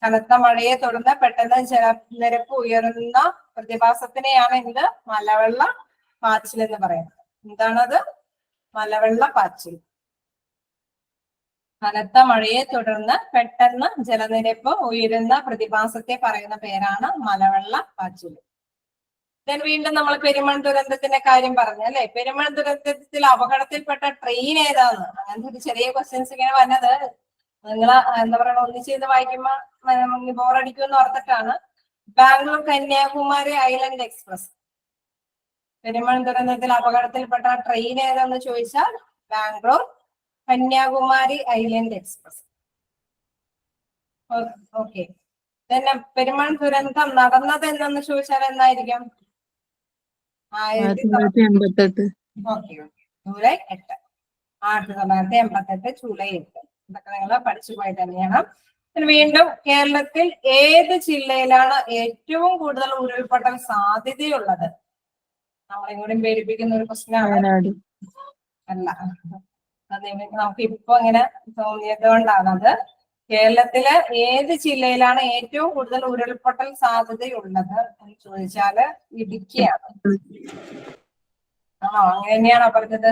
കനത്ത മഴയെ തുടർന്ന് പെട്ടെന്ന് ജലനിരപ്പ് ഉയരുന്ന പ്രതിഭാസത്തിനെയാണ് എന്ത്? മലവെള്ള പാച്ചിൽ എന്ന് പറയുന്നത്. എന്താണത്? മലവെള്ള പാച്ചിൽ. കനത്ത മഴയെ തുടർന്ന് പെട്ടെന്ന് ജലനിരപ്പ് ഉയരുന്ന പ്രതിഭാസത്തെ പറയുന്ന പേരാണ് മലവെള്ള പാച്ചിൽ. വീണ്ടും നമ്മൾ പെരുമൺ ദുരന്തത്തിന്റെ കാര്യം പറഞ്ഞു അല്ലെ. പെരുമൺ ദുരന്തത്തിൽ അപകടത്തിൽപ്പെട്ട ട്രെയിൻ ഏതാന്ന് അങ്ങനത്തെ ഒരു ചെറിയ ക്വസ്റ്റ്യൻസ് ഇങ്ങനെ വന്നത് നിങ്ങൾ എന്താ പറയുക, ഒന്നിച്ച് ചെയ്ത് വായിക്കുമ്പോ ബോറടിക്കുമെന്ന് ഓർത്തിട്ടാണ്. Bangalore Kanyakumari island express. പെരുമൺ ദുരന്തത്തിൽ അപകടത്തിൽപ്പെട്ട ട്രെയിൻ ഏതാന്ന് ചോദിച്ചാൽ Bangalore Kanyakumari island express. Okay. Perumon ദുരന്തം നടന്നത് എന്തെന്ന് ചോദിച്ചാൽ എന്തായിരിക്കും? 1988. ഓക്കെ. ജൂലൈ 8. 1988 ജൂലൈ 8. ഇതൊക്കെ നിങ്ങൾ പഠിച്ചു പോയി തന്നെയാണ്. വീണ്ടും കേരളത്തിൽ ഏത് ജില്ലയിലാണ് ഏറ്റവും കൂടുതൽ ഉരുൾപൊട്ടൽ സാധ്യതയുള്ളത്? നമ്മളെയും കൂടി പേടിപ്പിക്കുന്ന ഒരു പ്രശ്നമാണ്. അല്ല, നമുക്ക് ഇപ്പൊ ഇങ്ങനെ തോന്നിയത് കൊണ്ടാണത്. കേരളത്തിലെ ഏത് ജില്ലയിലാണ് ഏറ്റവും കൂടുതൽ ഉരുൾപൊട്ടൽ സാധ്യതയുള്ളത് എന്ന് ചോദിച്ചാല് ഇടുക്കിയാണ്. ആണോ? അങ്ങനെ തന്നെയാണോ പറഞ്ഞത്?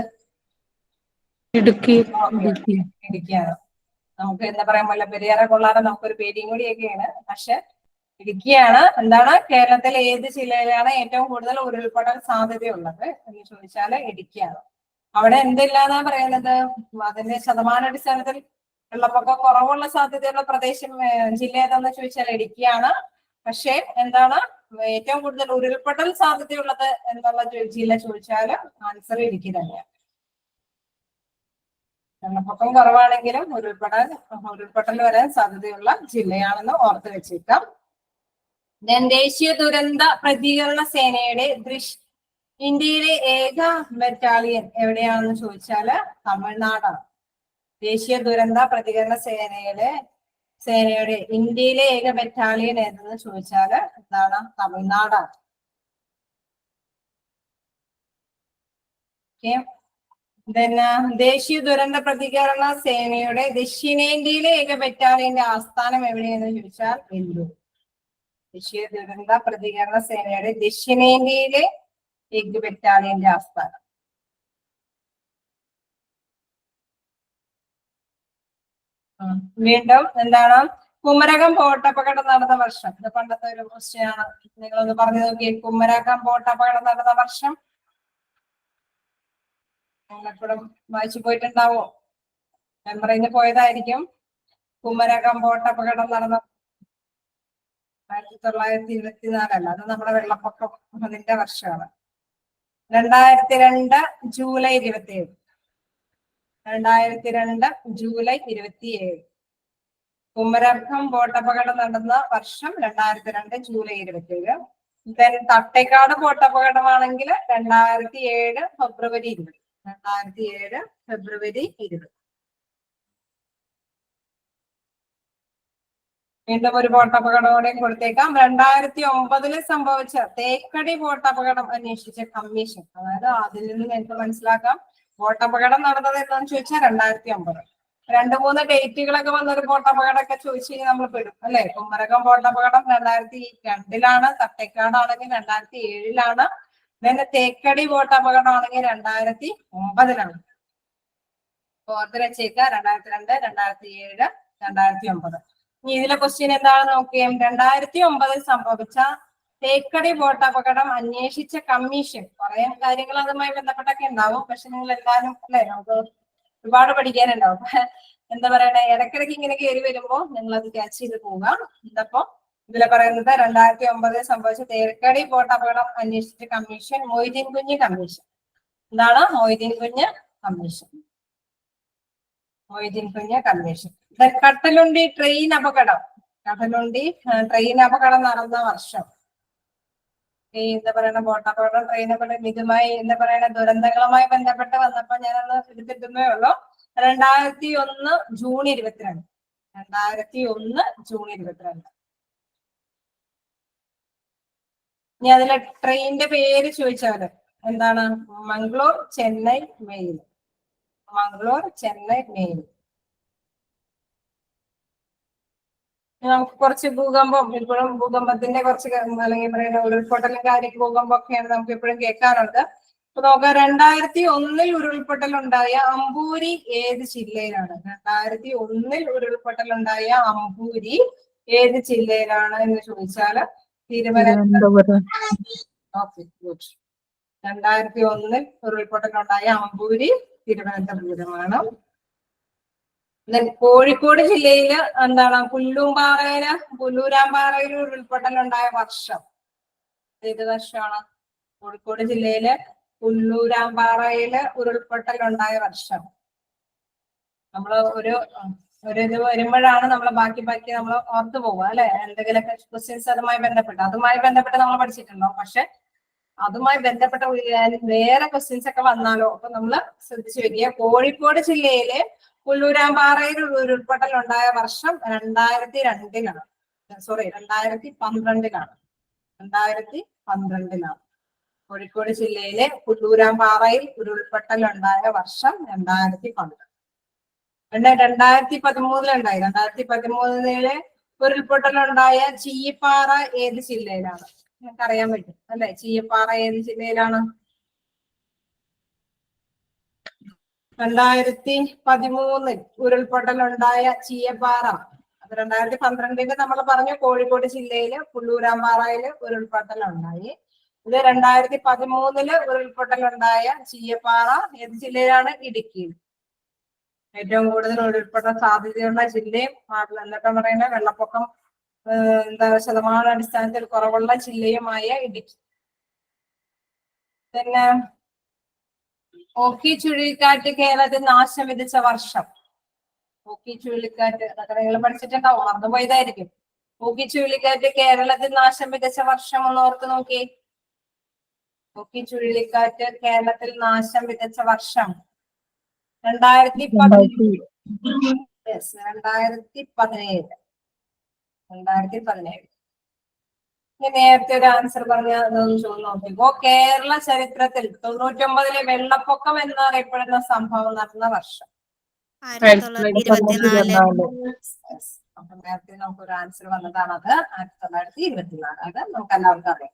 ഇടുക്കിയാണ്. നമുക്ക് എന്താ പറയാ, മുല്ലപ്പെരിയാറെ കൊള്ളാതെ നമുക്കൊരു പേടിയും കൂടിയൊക്കെയാണ്. പക്ഷെ ഇടുക്കിയാണ്. എന്താണ്? കേരളത്തിലെ ഏത് ജില്ലയിലാണ് ഏറ്റവും കൂടുതൽ ഉരുൾപൊട്ടൽ സാധ്യതയുള്ളത് എന്ന് ചോദിച്ചാല് ഇടുക്കിയാണ്. അവിടെ എന്തില്ലാന്നാ പറയുന്നത്? അതിന്റെ ശതമാനാടിസ്ഥാനത്തിൽ വെള്ളപ്പൊക്കം കുറവുള്ള സാധ്യതയുള്ള പ്രദേശം ജില്ല ഏതാന്ന് ചോദിച്ചാൽ ഇടുക്കിയാണ്. പക്ഷെ എന്താണ് ഏറ്റവും കൂടുതൽ ഉരുൾപൊട്ടൽ സാധ്യതയുള്ളത് എന്നുള്ള ജില്ല ചോദിച്ചാൽ ആൻസർ ഇടുക്കി തന്നെയാണ്. വെള്ളപ്പൊക്കം കുറവാണെങ്കിലും ഉരുൾപൊട്ടൽ വരാൻ സാധ്യതയുള്ള ജില്ലയാണെന്ന് ഓർത്ത് വെച്ചേക്കാം. ദേശീയ ദുരന്ത പ്രതികരണ സേനയുടെ ഇന്ത്യയിലെ ഏക ബറ്റാലിയൻ എവിടെയാണെന്ന് ചോദിച്ചാല് തമിഴ്നാടാണ്. ദേശീയ ദുരന്ത പ്രതികരണ സേനയുടെ ഇന്ത്യയിലെ ഏക ബറ്റാലിയൻ ഏതെന്ന് ചോദിച്ചാല് എന്താണ്? തമിഴ്നാടാണ്. ദേശീയ ദുരന്ത പ്രതികരണ സേനയുടെ ദക്ഷിണേന്ത്യയിലെ ഏക ബറ്റാലിയന്റെ ആസ്ഥാനം എവിടെയെന്ന് ചോദിച്ചാൽ വെല്ലൂർ. ദേശീയ ദുരന്ത പ്രതികരണ സേനയുടെ ദക്ഷിണേന്ത്യയിലെ എഗ് ബറ്റാലിയന്റെ ആസ്ഥാനം. വീണ്ടും എന്താണ്? കുമരകം ബോട്ടപകടം നടന്ന വർഷം. ഇത് പണ്ടത്തെ ഒരു ക്വസ്റ്റ്യൻ ആണ്. നിങ്ങളൊന്ന് പറഞ്ഞു നോക്കിയേ, കുമരകം ബോട്ടപകടം നടന്ന വർഷം. നിങ്ങളെപ്പോഴും വായിച്ചു പോയിട്ടുണ്ടാവോ? മെമ്മറിന്ന് പോയതായിരിക്കും. കുമരകം ബോട്ടപകടം നടന്ന 1924 അത് നമ്മുടെ വെള്ളപ്പൊക്കം അതിന്റെ വർഷമാണ്. 2002 ജൂലൈ 27. 2002 ജൂലൈ 27. കുമരകം ബോട്ടപകടം നടന്ന വർഷം 2002 ജൂലൈ 27. ദെൻ തട്ടേക്കാട് ബോട്ടപകടമാണെങ്കിൽ 2007 ഫെബ്രുവരി 20. 2007 ഫെബ്രുവരി 20. വീണ്ടും ഒരു ബോട്ടപകടത്തോടെ കൊടുത്തേക്കാം. 2009 സംഭവിച്ച തേക്കടി ബോട്ടപകടം അന്വേഷിച്ച കമ്മീഷൻ. അതായത് അതിൽ നിന്ന് നിങ്ങൾക്ക് മനസ്സിലാക്കാം ബോട്ടപകടം നടന്നത് എന്താണെന്ന് ചോദിച്ചാൽ 2009. 2-3 ഡേറ്റുകളൊക്കെ വന്നൊരു ബോട്ടപകടമൊക്കെ ചോദിച്ചു കഴിഞ്ഞാൽ നമ്മൾ പെടും അല്ലെ. കുമരകം ബോട്ടപകടം 2002 തട്ടേക്കാടാണെങ്കിൽ 2007. പിന്നെ തേക്കടി ബോട്ടപകടമാണെങ്കിൽ 2009. ഓർത്ത് വെച്ചേക്ക. 2002, 2007, 2009. ഇനി ഇതിലെ ക്വസ്റ്റ്യൻ എന്താണെന്ന് നോക്കിയേ. 2009 സംഭവിച്ച തേക്കടി ബോട്ടപകടം അന്വേഷിച്ച കമ്മീഷൻ. കുറെ കാര്യങ്ങൾ അതുമായി ബന്ധപ്പെട്ടൊക്കെ ഉണ്ടാവും. പക്ഷെ നിങ്ങൾ എല്ലാവരും അല്ലെ, നമുക്ക് ഒരുപാട് പഠിക്കാനുണ്ടാവും. എന്താ പറയണേ, ഇടയ്ക്കിടയ്ക്ക് ഇങ്ങനെ കയറി വരുമ്പോ നിങ്ങൾ അത് ക്യാച്ച് ചെയ്ത് പോവുക. ഇതപ്പോ ഇതിലെ പറയുന്നത് 2009 സംഭവിച്ച തേക്കടി ബോട്ടപകടം അന്വേഷിച്ച കമ്മീഷൻ മൊയ്തീൻ കുഞ്ഞ് കമ്മീഷൻ. എന്താണ് മൊയ്തീൻ കുഞ്ഞ് കമ്മീഷൻ? മൊയ്തീൻ കുഞ്ഞ് കമ്മീഷൻ. കട്ടലുണ്ടി ട്രെയിൻ അപകടം. കട്ടലുണ്ടി ട്രെയിൻ അപകടം നടന്ന വർഷം. ഈ എന്താ പറയണ ബോട്ടപകടം, ട്രെയിൻ അപകടം ഇതുമായി എന്താ പറയണ ദുരന്തങ്ങളുമായി ബന്ധപ്പെട്ട് വന്നപ്പോ ഞാനൊന്ന് എടുത്തിട്ടുന്നേ ഉള്ളൂ. 2001 ജൂൺ 22. 2001 ജൂൺ 22. ഇനി അതിലെ ട്രെയിനിന്റെ പേര് ചോദിച്ചാല് എന്താണ്? മംഗ്ലൂർ ചെന്നൈ മെയിൽ. മംഗ്ലൂർ ചെന്നൈ മെയിൽ. നമുക്ക് കുറച്ച് ഭൂകമ്പം, ഇപ്പോഴും ഭൂകമ്പത്തിന്റെ കുറച്ച് അല്ലെങ്കിൽ പറയുന്ന ഉരുൾപൊട്ടലും കാര്യം ഭൂകമ്പമൊക്കെയാണ് നമുക്ക് എപ്പോഴും കേൾക്കാറുള്ളത്. അപ്പൊ നോക്കാം, 2001 ഉരുൾപൊട്ടലുണ്ടായ അമ്പൂരി ഏത് ജില്ലയിലാണ്? 2001 ഉരുൾപൊട്ടലുണ്ടായ അമ്പൂരി ഏത് ജില്ലയിലാണ് എന്ന് ചോദിച്ചാല് തിരുവനന്തപുരം. Okay, good. 2001 ഉരുൾപൊട്ടലുണ്ടായ അമ്പൂരി തിരുവനന്തപുരമാണ്. കോഴിക്കോട് ജില്ലയില് എന്താണ് പുല്ലൂരാമ്പാറയിൽ ഉരുൾപൊട്ടലുണ്ടായ വർഷം ഏത് വർഷമാണ്? കോഴിക്കോട് ജില്ലയില് പുല്ലൂരാമ്പാറയില് ഉരുൾപൊട്ടലുണ്ടായ വർഷം. നമ്മള് ഒരു ഇത് വരുമ്പോഴാണ് നമ്മൾ ബാക്കി നമ്മൾ ഓർത്തു പോകുക അല്ലെ. എന്തെങ്കിലുമൊക്കെ ക്വസ്റ്റ്യൻസ് അതുമായി ബന്ധപ്പെട്ട് നമ്മൾ പഠിച്ചിട്ടുണ്ടോ? പക്ഷെ അതുമായി ബന്ധപ്പെട്ട വേറെ ക്വസ്റ്റ്യൻസ് ഒക്കെ വന്നാലോ അപ്പൊ നമ്മൾ ശ്രദ്ധിച്ചു വരിക. കോഴിക്കോട് ജില്ലയിലെ പുല്ലൂരാമ്പാറയിൽ ഉരുൾപൊട്ടൽ ഉണ്ടായ വർഷം 2002. സോറി 2012. 2012. കോഴിക്കോട് ജില്ലയിലെ പുല്ലൂരാമ്പാറയിൽ ഉരുൾപൊട്ടൽ ഉണ്ടായ വർഷം 2012. പിന്നെ 2013 ഉണ്ടായി. 2013 ഉരുൾപൊട്ടലുണ്ടായ ചീയപ്പാറ ഏത് ജില്ലയിലാണ്? നിങ്ങൾക്ക് അറിയാൻ പറ്റും അല്ലെ. ചീയപ്പാറ ഏത് ജില്ലയിലാണ്? 2013 ഉരുൾപൊട്ടലുണ്ടായ ചീയപ്പാറ. അത് 2012 നമ്മൾ പറഞ്ഞു കോഴിക്കോട് ജില്ലയില് പുല്ലൂരാമ്പാറയില് ഉരുൾപൊട്ടലുണ്ടായി. ഇത് 2013 ഉരുൾപൊട്ടലുണ്ടായ ചീയപ്പാറ ഏത് ജില്ലയിലാണ്? ഇടുക്കിയിൽ. ഏറ്റവും കൂടുതൽ ഉരുൾപൊട്ടൽ സാധ്യതയുള്ള ജില്ലയും എന്നൊക്കെ പറയുന്ന വെള്ളപ്പൊക്കം ശതമാന അടിസ്ഥാനത്തിൽ കുറവുള്ള ജില്ലയുമായ ഇടുക്കി. പിന്നെ ഓഖി ചുഴലിക്കാറ്റ് കേരളത്തിൽ നാശം വിധിച്ച വർഷം. ഓഖി ചുഴലിക്കാറ്റ് അതൊക്കെ നിങ്ങൾ പഠിച്ചിട്ടുണ്ടാവും, മറന്നുപോയതായിരിക്കും. ഓഖി ചുഴലിക്കാറ്റ് കേരളത്തിൽ നാശം വിധിച്ച വർഷം ഒന്ന് ഓർത്ത് നോക്കി. ഓഖി ചുഴലിക്കാറ്റ് കേരളത്തിൽ നാശം വിധിച്ച വർഷം 2017. 2017. നേരത്തെ ഒരു ആൻസർ പറഞ്ഞ നോക്കിക്കോ. കേരള ചരിത്രത്തിൽ 99 വെള്ളപ്പൊക്കം എന്നറിയപ്പെടുന്ന സംഭവം നടന്ന വർഷം. 1924. അപ്പൊ നേരത്തെ നമുക്ക് ഒരു ആൻസർ വന്നതാണ് അത് 1924. അത് നമുക്ക് എല്ലാവർക്കും അറിയാം.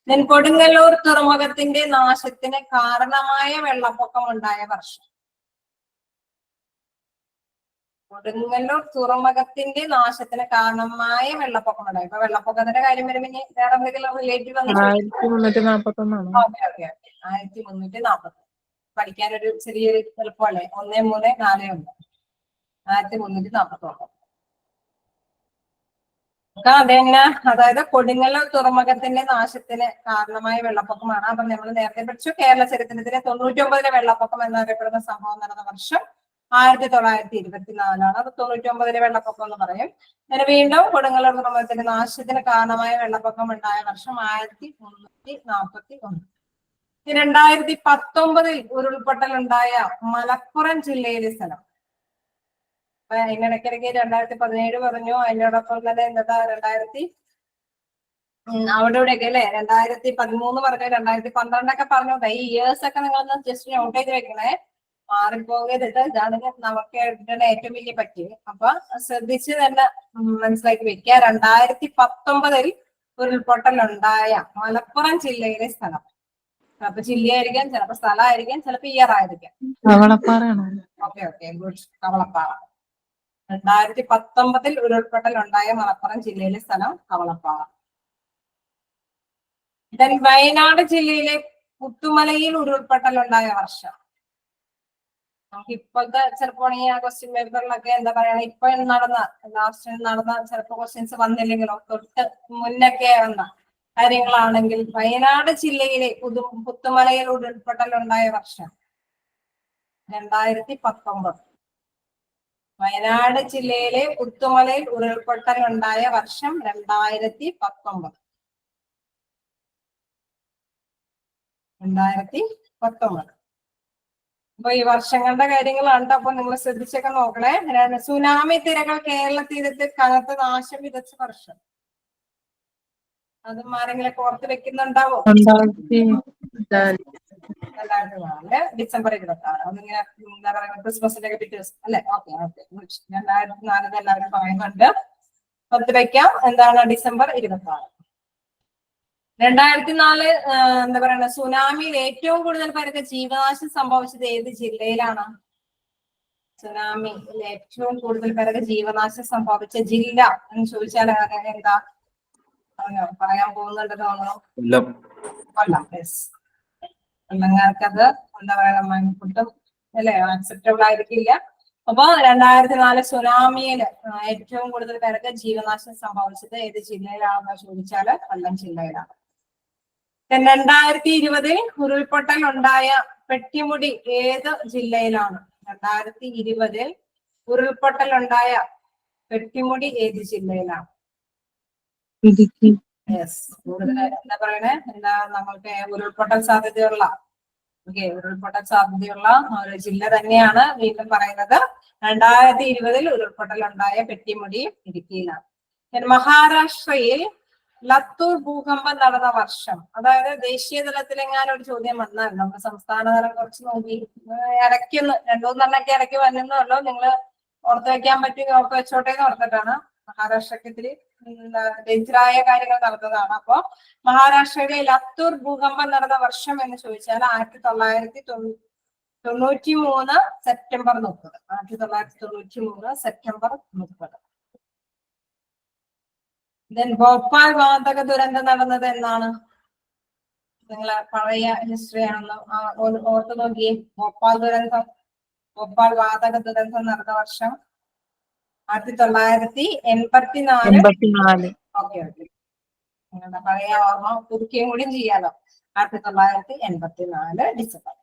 ദെൻ കൊടുങ്ങല്ലൂർ തുറമുഖത്തിന്റെ നാശത്തിന് കാരണമായ വെള്ളപ്പൊക്കം ഉണ്ടായ വർഷം. കൊടുങ്ങല്ലൂർ തുറമുഖത്തിന്റെ നാശത്തിന് കാരണമായ വെള്ളപ്പൊക്കം ഉണ്ടായി. ഇപ്പൊ വെള്ളപ്പൊക്കത്തിന്റെ കാര്യം വരുമ്പോ ഇനി വേറെ എന്തെങ്കിലും റിലേറ്റീവ് വന്നിട്ട് 1341 ഓക്കെ ഓക്കെ ഓക്കെ 1340. പഠിക്കാനൊരു ചെറിയൊരു എളുപ്പമല്ലേ. 1 3 4 1 1341. അത് തന്നെ, അതായത് കൊടുങ്ങല്ലൂർ തുറമുഖത്തിന്റെ നാശത്തിന് കാരണമായ വെള്ളപ്പൊക്കമാണ്. അപ്പൊ നമ്മൾ നേരത്തെ പഠിച്ചു കേരള ചരിത്രത്തിലെ 99 വെള്ളപ്പൊക്കം എന്നറിയപ്പെടുന്ന സംഭവം നടന്ന വർഷം 1924 അത് 99 വെള്ളപ്പൊക്കം എന്ന് പറയും. അങ്ങനെ വീണ്ടും കൊടുങ്ങല്ലൂർ തുറമുഖത്തിന്റെ നാശത്തിന് കാരണമായ വെള്ളപ്പൊക്കം ഉണ്ടായ വർഷം 1341. 2019 ഉരുൾപൊട്ടൽ ഉണ്ടായ മലപ്പുറം ജില്ലയിലെ സ്ഥലം. അപ്പൊ അതിനിടയ്ക്കിടയ്ക്ക് 2017 പറഞ്ഞു, അതിനോടൊപ്പം തന്നെ എന്താ 2000 അവിടെ ഇവിടെയൊക്കെ അല്ലെ 2013 പറഞ്ഞു, 2012 പറഞ്ഞു. ഈ ഇയേഴ്സ് ഒക്കെ നിങ്ങളൊന്ന് ജസ്റ്റ് നോട്ട് ചെയ്ത് വെക്കണേ, മാറിപ്പോകരുത്. ഇതാണ് നമുക്ക് ഏറ്റവും വലിയ പറ്റി. അപ്പൊ ശ്രദ്ധിച്ച് തന്നെ മനസ്സിലാക്കി വെക്കുക. 2019 ഉരുൾപൊട്ടൽ ഉണ്ടായ മലപ്പുറം ജില്ലയിലെ സ്ഥലം. ചിലപ്പോ ജില്ലയായിരിക്കാം, ചിലപ്പോ സ്ഥലമായിരിക്കാം, ചിലപ്പോ ഇയർ ആയിരിക്കാം. Okay okay good. കവളപ്പാറ. 2019 ഉരുൾപൊട്ടൽ ഉണ്ടായ മലപ്പുറം ജില്ലയിലെ സ്ഥലം കവളപ്പാറ. ദെൻ വയനാട് ജില്ലയിലെ പുത്തുമലയിൽ ഉരുൾപൊട്ടൽ ഉണ്ടായ വർഷം. നമുക്ക് ഇപ്പോഴത്തെ ചിലപ്പോ ഈ ക്വസ്റ്റ്യൻ പേപ്പറിലൊക്കെ എന്താ പറയണ, ഇപ്പൊ നടന്ന ലാസ്റ്റ് നടന്ന ചിലപ്പോ ക്വസ്റ്റ്യൻസ് വന്നില്ലെങ്കിലോ തൊട്ട് മുന്നൊക്കെ വന്ന കാര്യങ്ങളാണെങ്കിൽ വയനാട് ജില്ലയിലെ പുത്തുമലയിൽ ഉരുൾപൊട്ടൽ ഉണ്ടായ വർഷം 2019. വയനാട് ജില്ലയിലെ പുത്തുമലയിൽ ഉരുൾപൊട്ടൽ ഉണ്ടായ വർഷം 2019. 2019. അപ്പൊ ഈ വർഷങ്ങളുടെ കാര്യങ്ങളാണ്. അപ്പൊ നിങ്ങൾ ശ്രദ്ധിച്ചൊക്കെ നോക്കണേ. സുനാമി തിരകൾ കേരള തീരത്ത് കനത്ത നാശം വിതച്ച വർഷം. അതും ആരെങ്കിലും ഓർത്ത് വെക്കുന്നുണ്ടാവോ? 2004 ഡിസംബർ 26. അതിങ്ങനെ എന്താ പറയുക, ക്രിസ്മസിന്റെ ഒക്കെ പിറ്റേ ദിവസം അല്ലെ? ഓക്കെ ഓക്കെ 2004 എല്ലാവരും പറയുന്നുണ്ട്. ഓർത്ത് വെക്കാം. എന്താണ് ഡിസംബർ 26. 2004 എന്താ പറയുക, സുനാമിയിൽ ഏറ്റവും കൂടുതൽ പേർക്ക് ജീവനാശം സംഭവിച്ചത് ഏത് ജില്ലയിലാണ്? സുനാമിയിൽ ഏറ്റവും കൂടുതൽ പേർക്ക് ജീവനാശം സംഭവിച്ച ജില്ല എന്ന് ചോദിച്ചാൽ എന്താ പറയാൻ പോകുന്നുണ്ടെന്ന് തോന്നുന്നു? കൊല്ലം. കൊല്ലംകാർക്കത് എന്താ പറയാ, മൺകുട്ടും അല്ലെ ആക്സെപ്റ്റബിൾ ആയിരിക്കില്ല. അപ്പൊ 2004 സുനാമിയിൽ ഏറ്റവും കൂടുതൽ പേർക്ക് ജീവനാശം സംഭവിച്ചത് ഏത് ജില്ലയിലാണെന്ന് ചോദിച്ചാല് കൊല്ലം ജില്ലയിലാണ്. 2020 ഉരുൾപൊട്ടൽ ഉണ്ടായ പെട്ടിമുടി ഏത് ജില്ലയിലാണ്? 2020 ഉരുൾപൊട്ടൽ ഉണ്ടായ പെട്ടിമുടി ഏത് ജില്ലയിലാണ്? യെസ്. കൂടുതൽ എന്താ പറയണേ, എന്താ നമ്മൾക്ക് ഉരുൾപൊട്ടൽ സാധ്യതയുള്ള ഉരുൾപൊട്ടൽ സാധ്യതയുള്ള ഒരു ജില്ല തന്നെയാണ് വീണ്ടും പറയുന്നത്. 2020 ഉരുൾപൊട്ടൽ ഉണ്ടായ പെട്ടിമുടി ഇടുക്കിയിലാണ്. മഹാരാഷ്ട്രയിൽ ലത്തൂർ ഭൂകമ്പം നടന്ന വർഷം. അതായത് ദേശീയ തലത്തിലെങ്ങാനും ഒരു ചോദ്യം വന്നാൽ നമുക്ക് സംസ്ഥാന തലം കുറച്ച് നോക്കി ഇടയ്ക്കൊന്ന് 2-3 ഇടയ്ക്ക് വന്നല്ലോ, നിങ്ങൾ ഓർത്ത് വെക്കാൻ പറ്റുമെങ്കിൽ ഓർത്ത് വെച്ചോട്ടെ എന്ന് ഓർത്തിട്ടാണ്. മഹാരാഷ്ട്രക്ക് ഇത്തിരി ഡേഞ്ചറായ കാര്യങ്ങൾ നടന്നതാണ്. അപ്പൊ മഹാരാഷ്ട്രയിലെ ലത്തൂർ ഭൂകമ്പം നടന്ന വർഷം എന്ന് ചോദിച്ചാൽ 1993 സെപ്റ്റംബർ 30. 1993 സെപ്റ്റംബർ 30. ദെൻ ഭോപ്പാൽ വാതക ദുരന്തം നടന്നത് എന്നാണ്? നിങ്ങളെ പഴയ ഹിസ്റ്ററി ആണെന്ന് ഓർത്ത് നോക്കിയേ. ഭോപ്പാൽ വാതക ദുരന്തം നടന്ന വർഷം 1984. Okay okay. നിങ്ങളുടെ പഴയ ഓർമ്മ പുതുക്കുകയും കൂടി ചെയ്യാലോ. 1984 ഡിസംബർ.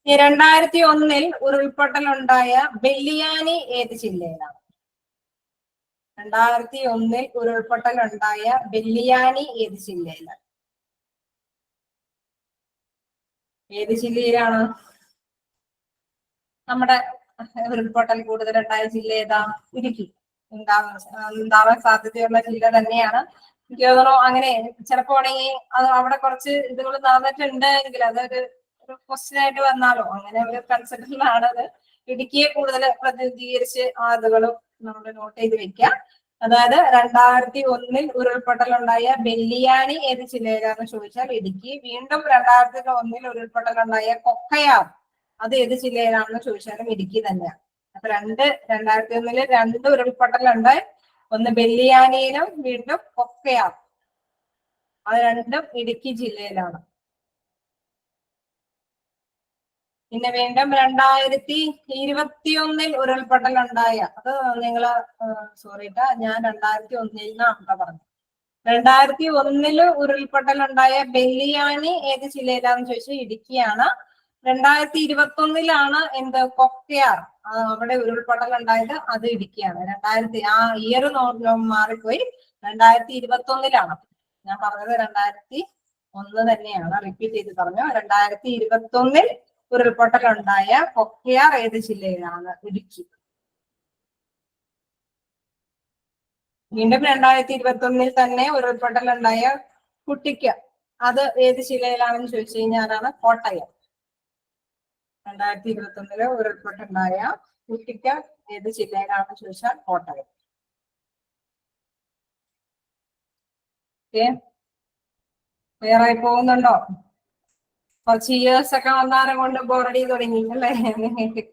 2001 ഉരുൾപൊട്ടൽ ഉണ്ടായ ബെല്ലിയാനി ഏത് ജില്ലയിലാണ്? 2001 ഉരുൾപൊട്ടൽ ഉണ്ടായ ബെല്ലിയാനി ഏത് ജില്ലയിലാണ്? ഏത് ജില്ലയിലാണ്? നമ്മുടെ ഉരുൾപൊട്ടൽ കൂടുതലുണ്ടായ ജില്ല ഏതാ? ഇടുക്കി. ഉണ്ടാവാൻ സാധ്യതയുള്ള ജില്ല തന്നെയാണ്. എനിക്ക് തോന്നുന്നു അങ്ങനെ ചിലപ്പോ ആണെങ്കിൽ അത് അവിടെ കുറച്ച് ഇതുകൾ നടന്നിട്ടുണ്ട് എങ്കിൽ അതൊരു ക്വസ്റ്റ്യൻ ആയിട്ട് വന്നാലോ, അങ്ങനെ ഒരു കൺസെപ്റ്റിലാണ് അത്. ഇടുക്കിയെ കൂടുതൽ പ്രതിനിധീകരിച്ച് ആളുകളും നമ്മൾ നോട്ട് ചെയ്ത് വെക്കാം. അതായത് 2001 ഉരുൾപൊട്ടലുണ്ടായ ബെല്ലിയാണി ഏത് ജില്ലയിലാണെന്ന് ചോദിച്ചാൽ ഇടുക്കി. വീണ്ടും 2001 ഉരുൾപൊട്ടലുണ്ടായ കൊക്കയാർ അത് ഏത് ജില്ലയിലാണെന്ന് ചോദിച്ചാലും ഇടുക്കി തന്നെയാണ്. അപ്പൊ 2001 രണ്ട് ഉരുൾപൊട്ടലുണ്ടായി, ഒന്ന് ബെല്ലിയാനിയിലും വീണ്ടും കൊക്കയാർ, അത് രണ്ടും ഇടുക്കി ജില്ലയിലാണ്. പിന്നെ വീണ്ടും 2021 ഉരുൾപൊട്ടലുണ്ടായ, അത് നിങ്ങള് സോറിട്ടാ, ഞാൻ 2001 പറഞ്ഞു. 2001 ഉരുൾപൊട്ടലുണ്ടായ ബെല്ലിയാണി ഏത് ജില്ലയിലാണെന്ന് ചോദിച്ചാൽ ഇടുക്കിയാണ്. 2021 എന്ത് കൊക്കയാർ അവിടെ ഉരുൾപൊട്ടലുണ്ടായത്, അത് ഇടുക്കിയാണ്. ആ ഇയർ മാറിപ്പോയി, 2021 ഞാൻ പറഞ്ഞത് 2001 തന്നെയാണ്, റിപ്പീറ്റ് ചെയ്ത് പറഞ്ഞു. 2021 ഉരുൾപൊട്ടലുണ്ടായ കൊക്കയാർ ഏത് ജില്ലയിലാണ്? ഇടുക്കി. വീണ്ടും 2021 തന്നെ ഉരുൾപൊട്ടലുണ്ടായ കുട്ടിക്ക്, അത് ഏത് ജില്ലയിലാണെന്ന് ചോദിച്ചു കഴിഞ്ഞാലാണ് കോട്ടയം. 2021 ഉരുൾപൊട്ടലുണ്ടായ കുട്ടിക്ക് ഏത് ജില്ലയിലാണെന്ന് ചോദിച്ചാൽ കോട്ടയം. ക്ലിയർ ആയി പോകുന്നുണ്ടോ? കുറച്ച് ഇയേഴ്സ് ഒക്കെ വന്നാലും കൊണ്ട് ബോറടി തുടങ്ങി അല്ലേ നിങ്ങൾക്ക്?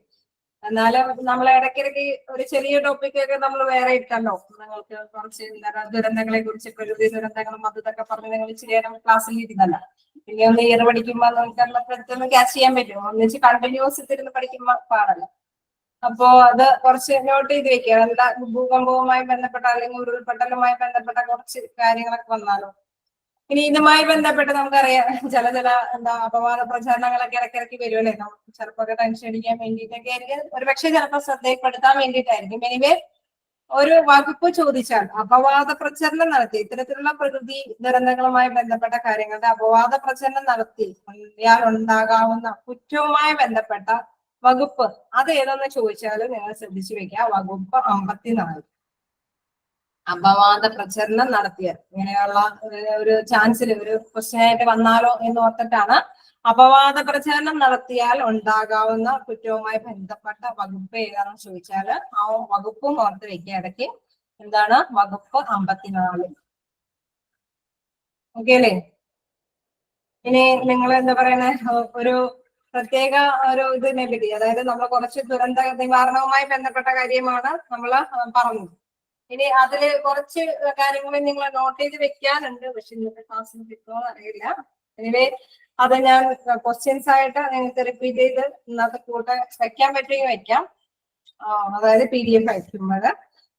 എന്നാലും നമ്മൾ ഇടയ്ക്കിടയ്ക്ക് ഒരു ചെറിയ ടോപ്പിക്കൊക്കെ നമ്മൾ വേറെ ഇട്ടല്ലോ. നിങ്ങൾക്ക് കുറച്ച് ദുരന്തങ്ങളെ കുറിച്ച്, പ്രകൃതി ദുരന്തങ്ങളും അതൊക്കെ പറഞ്ഞ് നിങ്ങൾ ഇച്ചിരി നേരം ക്ലാസ്സിൽ ഇരുന്നല്ല. പിന്നെ ഒന്ന് ഇയർ പഠിക്കുമ്പോൾ നമുക്ക് ക്യാച്ച് ചെയ്യാൻ പറ്റും. ഒന്നിച്ച് കണ്ടിന്യൂസ് ഇട്ടിരുന്ന് പഠിക്കുമ്പോൾ പാടല്ല. അപ്പോ അത് കുറച്ച് നോട്ട് ചെയ്ത് വെക്കുക. എന്താ ഭൂകമ്പവുമായി ബന്ധപ്പെട്ട അല്ലെങ്കിൽ ഉരുൾപൊട്ടലുമായി ബന്ധപ്പെട്ട കുറച്ച് കാര്യങ്ങളൊക്കെ വന്നാലോ. ഇനി ഇതുമായി ബന്ധപ്പെട്ട് നമുക്കറിയാം ചില എന്താ അപവാദ പ്രചാരണങ്ങളൊക്കെ ഇടയ്ക്കിടയ്ക്ക് വരുമല്ലേ. നമുക്ക് ചിലപ്പോൾ ടെൻഷൻ അടിക്കാൻ വേണ്ടിയിട്ടൊക്കെ ആയിരിക്കും, ഒരുപക്ഷെ ചിലപ്പോൾ ശ്രദ്ധയിൽപ്പെടുത്താൻ വേണ്ടിയിട്ടായിരിക്കും. എനിവേ, ഒരു വകുപ്പ് ചോദിച്ചാൽ അപവാദ പ്രചരണം നടത്തി ഇത്തരത്തിലുള്ള പ്രകൃതി ദുരന്തങ്ങളുമായി ബന്ധപ്പെട്ട കാര്യങ്ങളുടെ അപവാദ പ്രചരണം നടത്തിയാൽ ഉണ്ടാകാവുന്ന കുറ്റവുമായി ബന്ധപ്പെട്ട വകുപ്പ് അത് ഏതെന്ന് ചോദിച്ചാൽ നിങ്ങൾ ശ്രദ്ധിച്ചു വെക്കുക. വകുപ്പ് 54. അപവാദ പ്രചരണം നടത്തിയാൽ, ഇങ്ങനെയുള്ള ഒരു ചാൻസിൽ ഒരു ക്വസ്റ്റ്യൻ ആയിട്ട് വന്നാലോ എന്ന് ഓർത്തിട്ടാണ്. അപവാദ പ്രചരണം നടത്തിയാൽ ഉണ്ടാകാവുന്ന കുറ്റവുമായി ബന്ധപ്പെട്ട വകുപ്പ് ഏതാണെന്ന് ചോദിച്ചാൽ ആ വകുപ്പും ഓർത്ത് വെക്കുക ഇടയ്ക്ക്. എന്താണ്? വകുപ്പ് 54. ഓക്കെ അല്ലേ? ഇനി നിങ്ങൾ എന്താ പറയുന്നത്, ഒരു പ്രത്യേക ഒരു ഇതിനെ പറ്റി, അതായത് നമ്മൾ കുറച്ച് ദുരന്ത നിവാരണവുമായി ബന്ധപ്പെട്ട കാര്യമാണ് നമ്മൾ പറഞ്ഞത്. ഇനി അതില് കുറച്ച് കാര്യങ്ങൾ നിങ്ങൾ നോട്ട് ചെയ്ത് വെക്കാനുണ്ട്, പക്ഷെ ഇന്നത്തെ ക്ലാസ്സിൽ കിട്ടുമോ അറിയില്ല. എനിവേ, അത് ഞാൻ ക്വസ്റ്റ്യൻസ് ആയിട്ട് നിങ്ങൾക്ക് റിപ്പീറ്റ് ചെയ്ത് ഇന്നത്തെ കൂടെ വെക്കാൻ പറ്റുമെങ്കിൽ വെക്കാം, അതായത് PDF അയക്കുമ്പോൾ.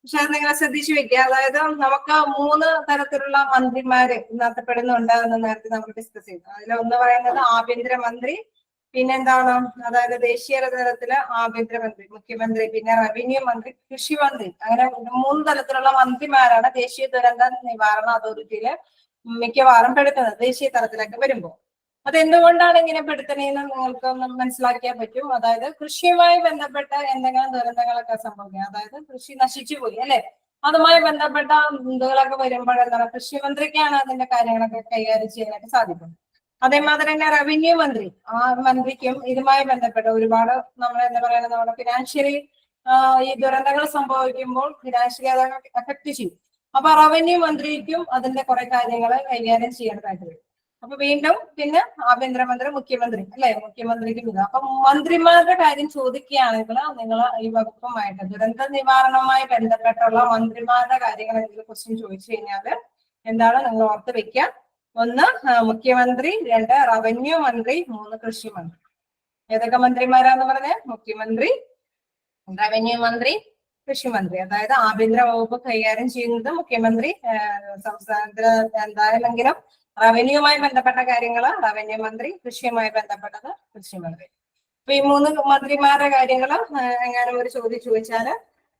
പക്ഷെ അത് നിങ്ങൾ ശ്രദ്ധിച്ചു വെക്കുക. അതായത് നമുക്ക് 3 തരത്തിലുള്ള മന്ത്രിമാര് ഇന്നത്തെ പെടുന്നുണ്ട് എന്ന് നേരത്തെ നമ്മൾ ഡിസ്കസ് ചെയ്തു. അതിലൊന്ന് പറയുന്നത് ആഭ്യന്തരമന്ത്രി, പിന്നെന്താണ്, അതായത് ദേശീയ തലത്തില് ആഭ്യന്തരമന്ത്രി, മുഖ്യമന്ത്രി, പിന്നെ റവന്യൂ മന്ത്രി, കൃഷി മന്ത്രി. അങ്ങനെ 3 തലത്തിലുള്ള മന്ത്രിമാരാണ് ദേശീയ ദുരന്ത നിവാരണ അതോറിറ്റിയില് മിക്കവാറും പെടുത്തുന്നത് ദേശീയ തലത്തിലൊക്കെ വരുമ്പോൾ. അതെന്തുകൊണ്ടാണ് ഇങ്ങനെ പെടുത്തണേന്ന് നിങ്ങൾക്ക് മനസ്സിലാക്കിയാൽ പറ്റും. അതായത് കൃഷിയുമായി ബന്ധപ്പെട്ട എന്തെങ്കിലും ദുരന്തങ്ങളൊക്കെ സംഭവിക്കുക, അതായത് കൃഷി നശിച്ചു പോയി അല്ലെ, അതുമായി ബന്ധപ്പെട്ട ഇതുകളൊക്കെ വരുമ്പോൾ എന്താണ്, കൃഷിമന്ത്രിക്കാണ് അതിന്റെ കാര്യങ്ങളൊക്കെ കൈകാര്യം ചെയ്യാനായിട്ട് സാധിക്കുന്നത്. അതേമാതിരി തന്നെ റവന്യൂ മന്ത്രി, ആ മന്ത്രിക്കും ഇതുമായി ബന്ധപ്പെട്ട ഒരുപാട് നമ്മൾ എന്താ പറയുക, നമ്മുടെ ഫിനാൻഷ്യലി ഈ ദുരന്തങ്ങൾ സംഭവിക്കുമ്പോൾ ഫിനാൻഷ്യലി അത് എഫക്ട് ചെയ്യും. അപ്പൊ റവന്യൂ മന്ത്രിക്കും അതിന്റെ കുറെ കാര്യങ്ങൾ കൈകാര്യം ചെയ്യേണ്ടതായിട്ട് വരും. അപ്പൊ വീണ്ടും പിന്നെ ആഭ്യന്തരമന്ത്രി, മുഖ്യമന്ത്രി അല്ലെ, മുഖ്യമന്ത്രിക്കും ഇത്. അപ്പൊ മന്ത്രിമാരുടെ കാര്യം ചോദിക്കുകയാണെങ്കിൽ നിങ്ങൾ ഈ വകുപ്പുമായിട്ട് ദുരന്ത നിവാരണവുമായി ബന്ധപ്പെട്ടുള്ള മന്ത്രിമാരുടെ കാര്യങ്ങൾ എന്തെങ്കിലും ക്വസ്റ്റ്യൻ ചോദിച്ചു കഴിഞ്ഞാൽ എന്താണ് നിങ്ങൾ ഓർത്ത് വെക്കുക. 1 മുഖ്യമന്ത്രി, 2 റവന്യൂ മന്ത്രി, 3 കൃഷി മന്ത്രി. ഏതൊക്കെ മന്ത്രിമാരാന്ന് പറഞ്ഞ? മുഖ്യമന്ത്രി, റവന്യൂ മന്ത്രി, കൃഷി മന്ത്രി. അതായത് ആഭ്യന്തര വകുപ്പ് കൈകാര്യം ചെയ്യുന്നത് മുഖ്യമന്ത്രി, സംസ്ഥാനത്തിന് എന്തായാലെങ്കിലും റവന്യൂവുമായി ബന്ധപ്പെട്ട കാര്യങ്ങൾ റവന്യൂ മന്ത്രി, കൃഷിയുമായി ബന്ധപ്പെട്ടത് കൃഷി മന്ത്രി. അപ്പൊ ഈ 3 മന്ത്രിമാരുടെ കാര്യങ്ങൾ എങ്ങാനും ഒരു ചോദ്യം ചോദിച്ചാല്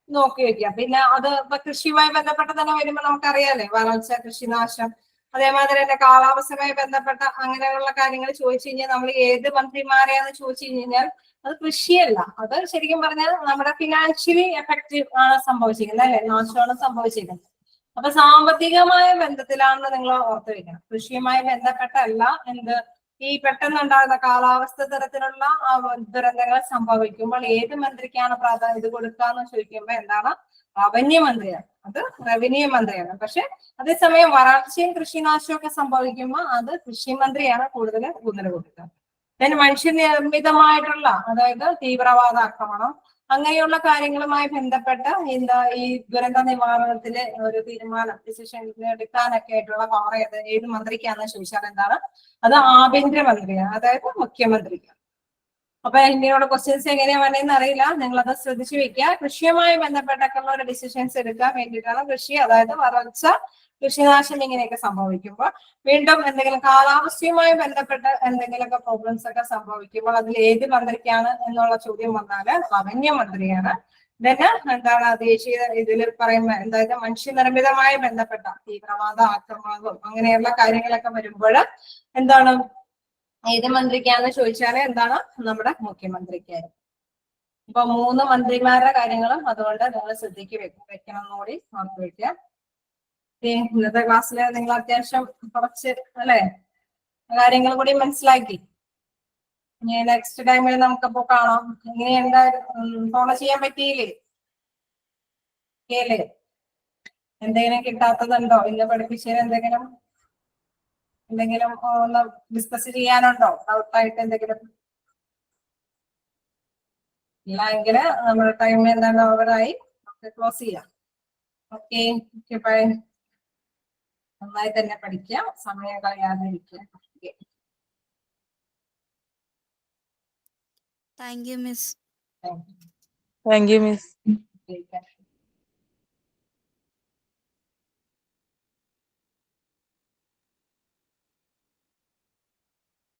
നോക്കി വെക്കുക. പിന്നെ അത് ഇപ്പൊ കൃഷിയുമായി ബന്ധപ്പെട്ട തന്നെ വരുമ്പോൾ നമുക്കറിയാലേ, വരൾച്ച, കൃഷിനാശം, അതേമാതിരി തന്നെ കാലാവസ്ഥയുമായി ബന്ധപ്പെട്ട അങ്ങനെയുള്ള കാര്യങ്ങൾ ചോദിച്ചു കഴിഞ്ഞാൽ നമ്മൾ ഏത് മന്ത്രിമാരെയാന്ന് ചോദിച്ചു കഴിഞ്ഞാൽ അത് കൃഷിയല്ല, അത് ശരിക്കും പറഞ്ഞാൽ നമ്മുടെ ഫിനാൻഷ്യലി എഫക്റ്റീവ് ആണ് സംഭവിച്ചിരിക്കുന്നത് അല്ലെ, നാശമാണ് സംഭവിച്ചിരിക്കുന്നത്. അപ്പൊ സാമ്പത്തികമായ ബന്ധത്തിലാണെന്ന് നിങ്ങൾ ഓർത്ത് വെക്കണം. കൃഷിയുമായി ബന്ധപ്പെട്ടല്ല എന്ത്, ഈ പെട്ടെന്നുണ്ടാകുന്ന കാലാവസ്ഥ തരത്തിലുള്ള ദുരന്തങ്ങൾ സംഭവിക്കുമ്പോൾ ഏത് മന്ത്രിക്കാണ് പ്രാധാന്യം ഇത് കൊടുക്കാന്ന് ചോദിക്കുമ്പോൾ എന്താണ്, റവന്യൂ മന്ത്രിയാണ്, അത് റവന്യൂ മന്ത്രിയാണ്. പക്ഷെ അതേസമയം വരൾച്ചയും കൃഷിനാശവും ഒക്കെ സംഭവിക്കുമ്പോൾ അത് കൃഷി മന്ത്രിയാണ് കൂടുതൽ ഊന്നൽ കൊടുക്കുക. then മനുഷ്യനിർമ്മിതമായിട്ടുള്ള, അതായത് തീവ്രവാദ ആക്രമണം അങ്ങനെയുള്ള കാര്യങ്ങളുമായി ബന്ധപ്പെട്ട് ഈ ദുരന്ത നിവാരണത്തില് ഒരു തീരുമാനം ഡിസിഷൻ എടുക്കാനൊക്കെ ആയിട്ടുള്ള പവർ ഏത് മന്ത്രിക്കാന്ന് ചോദിച്ചാൽ എന്താണ്, അത് ആഭ്യന്തര മന്ത്രിയാണ്, അതായത് മുഖ്യമന്ത്രിക്ക്. അപ്പൊ ഇങ്ങനെയുള്ള ക്വസ്റ്റ്യൻസ് എങ്ങനെയാ വന്നതെന്ന് അറിയില്ല, നിങ്ങളത് ശ്രദ്ധിച്ചു വെക്കുക. കൃഷിയുമായി ബന്ധപ്പെട്ടൊക്കെയുള്ള ഒരു ഡിസിഷൻസ് എടുക്കാൻ വേണ്ടിയിട്ടാണ് കൃഷി, അതായത് വരൾച്ച, കൃഷിനാശം ഇങ്ങനെയൊക്കെ സംഭവിക്കുമ്പോൾ, വീണ്ടും എന്തെങ്കിലും കാലാവസ്ഥയുമായി ബന്ധപ്പെട്ട എന്തെങ്കിലുമൊക്കെ പ്രോബ്ലംസ് ഒക്കെ സംഭവിക്കുമ്പോൾ അതിൽ ഏത് മന്ത്രിക്കാണ് എന്നുള്ള ചോദ്യം വന്നാല് റവന്യൂ മന്ത്രിയാണ്. then എന്താണ് ദേശീയ ഇതിൽ പറയുന്ന, അതായത് മനുഷ്യനിർമ്മിതമായി ബന്ധപ്പെട്ട തീവ്രവാദ ആക്രമണവും അങ്ങനെയുള്ള കാര്യങ്ങളൊക്കെ വരുമ്പോൾ എന്താണ് ഏത് മന്ത്രിക്കാന്ന് ചോദിച്ചാല് എന്താണ്, നമ്മുടെ മുഖ്യമന്ത്രിക്കായിരുന്നു. ഇപ്പൊ 3 മന്ത്രിമാരുടെ കാര്യങ്ങളും അതുകൊണ്ട് നിങ്ങൾ ശ്രദ്ധിക്ക് വെക്കണം എന്നുകൂടി ഓർത്ത് വെക്കുക. ഇന്നത്തെ ക്ലാസ്സിൽ നിങ്ങൾ അത്യാവശ്യം കുറച്ച് അല്ലെ കാര്യങ്ങൾ കൂടി മനസ്സിലാക്കി. ഇനി നെക്സ്റ്റ് ടൈമിൽ നമുക്കപ്പോ കാണാം. ഇങ്ങനെ എന്തായാലും ഫോളോ ചെയ്യാൻ പറ്റിയില്ലേ? എന്തെങ്കിലും കിട്ടാത്തതുണ്ടോ? ഇന്ന് പഠിപ്പിച്ചതിന് എന്തെങ്കിലും ഒന്ന് ഡിസ്കസ് ചെയ്യാനുണ്ടോ? ഡൗട്ടായിട്ട് എന്തെങ്കിലും ഇല്ല എങ്കിൽ നമ്മുടെ ടൈം എന്താണ് ഓവറായി, നമുക്ക് ക്ലോസ് ചെയ്യാം. Okay bye. നന്നായി തന്നെ പഠിക്കാം, സമയം കളയാതിരിക്കുക. Thank you, Miss. Thank you miss. Okay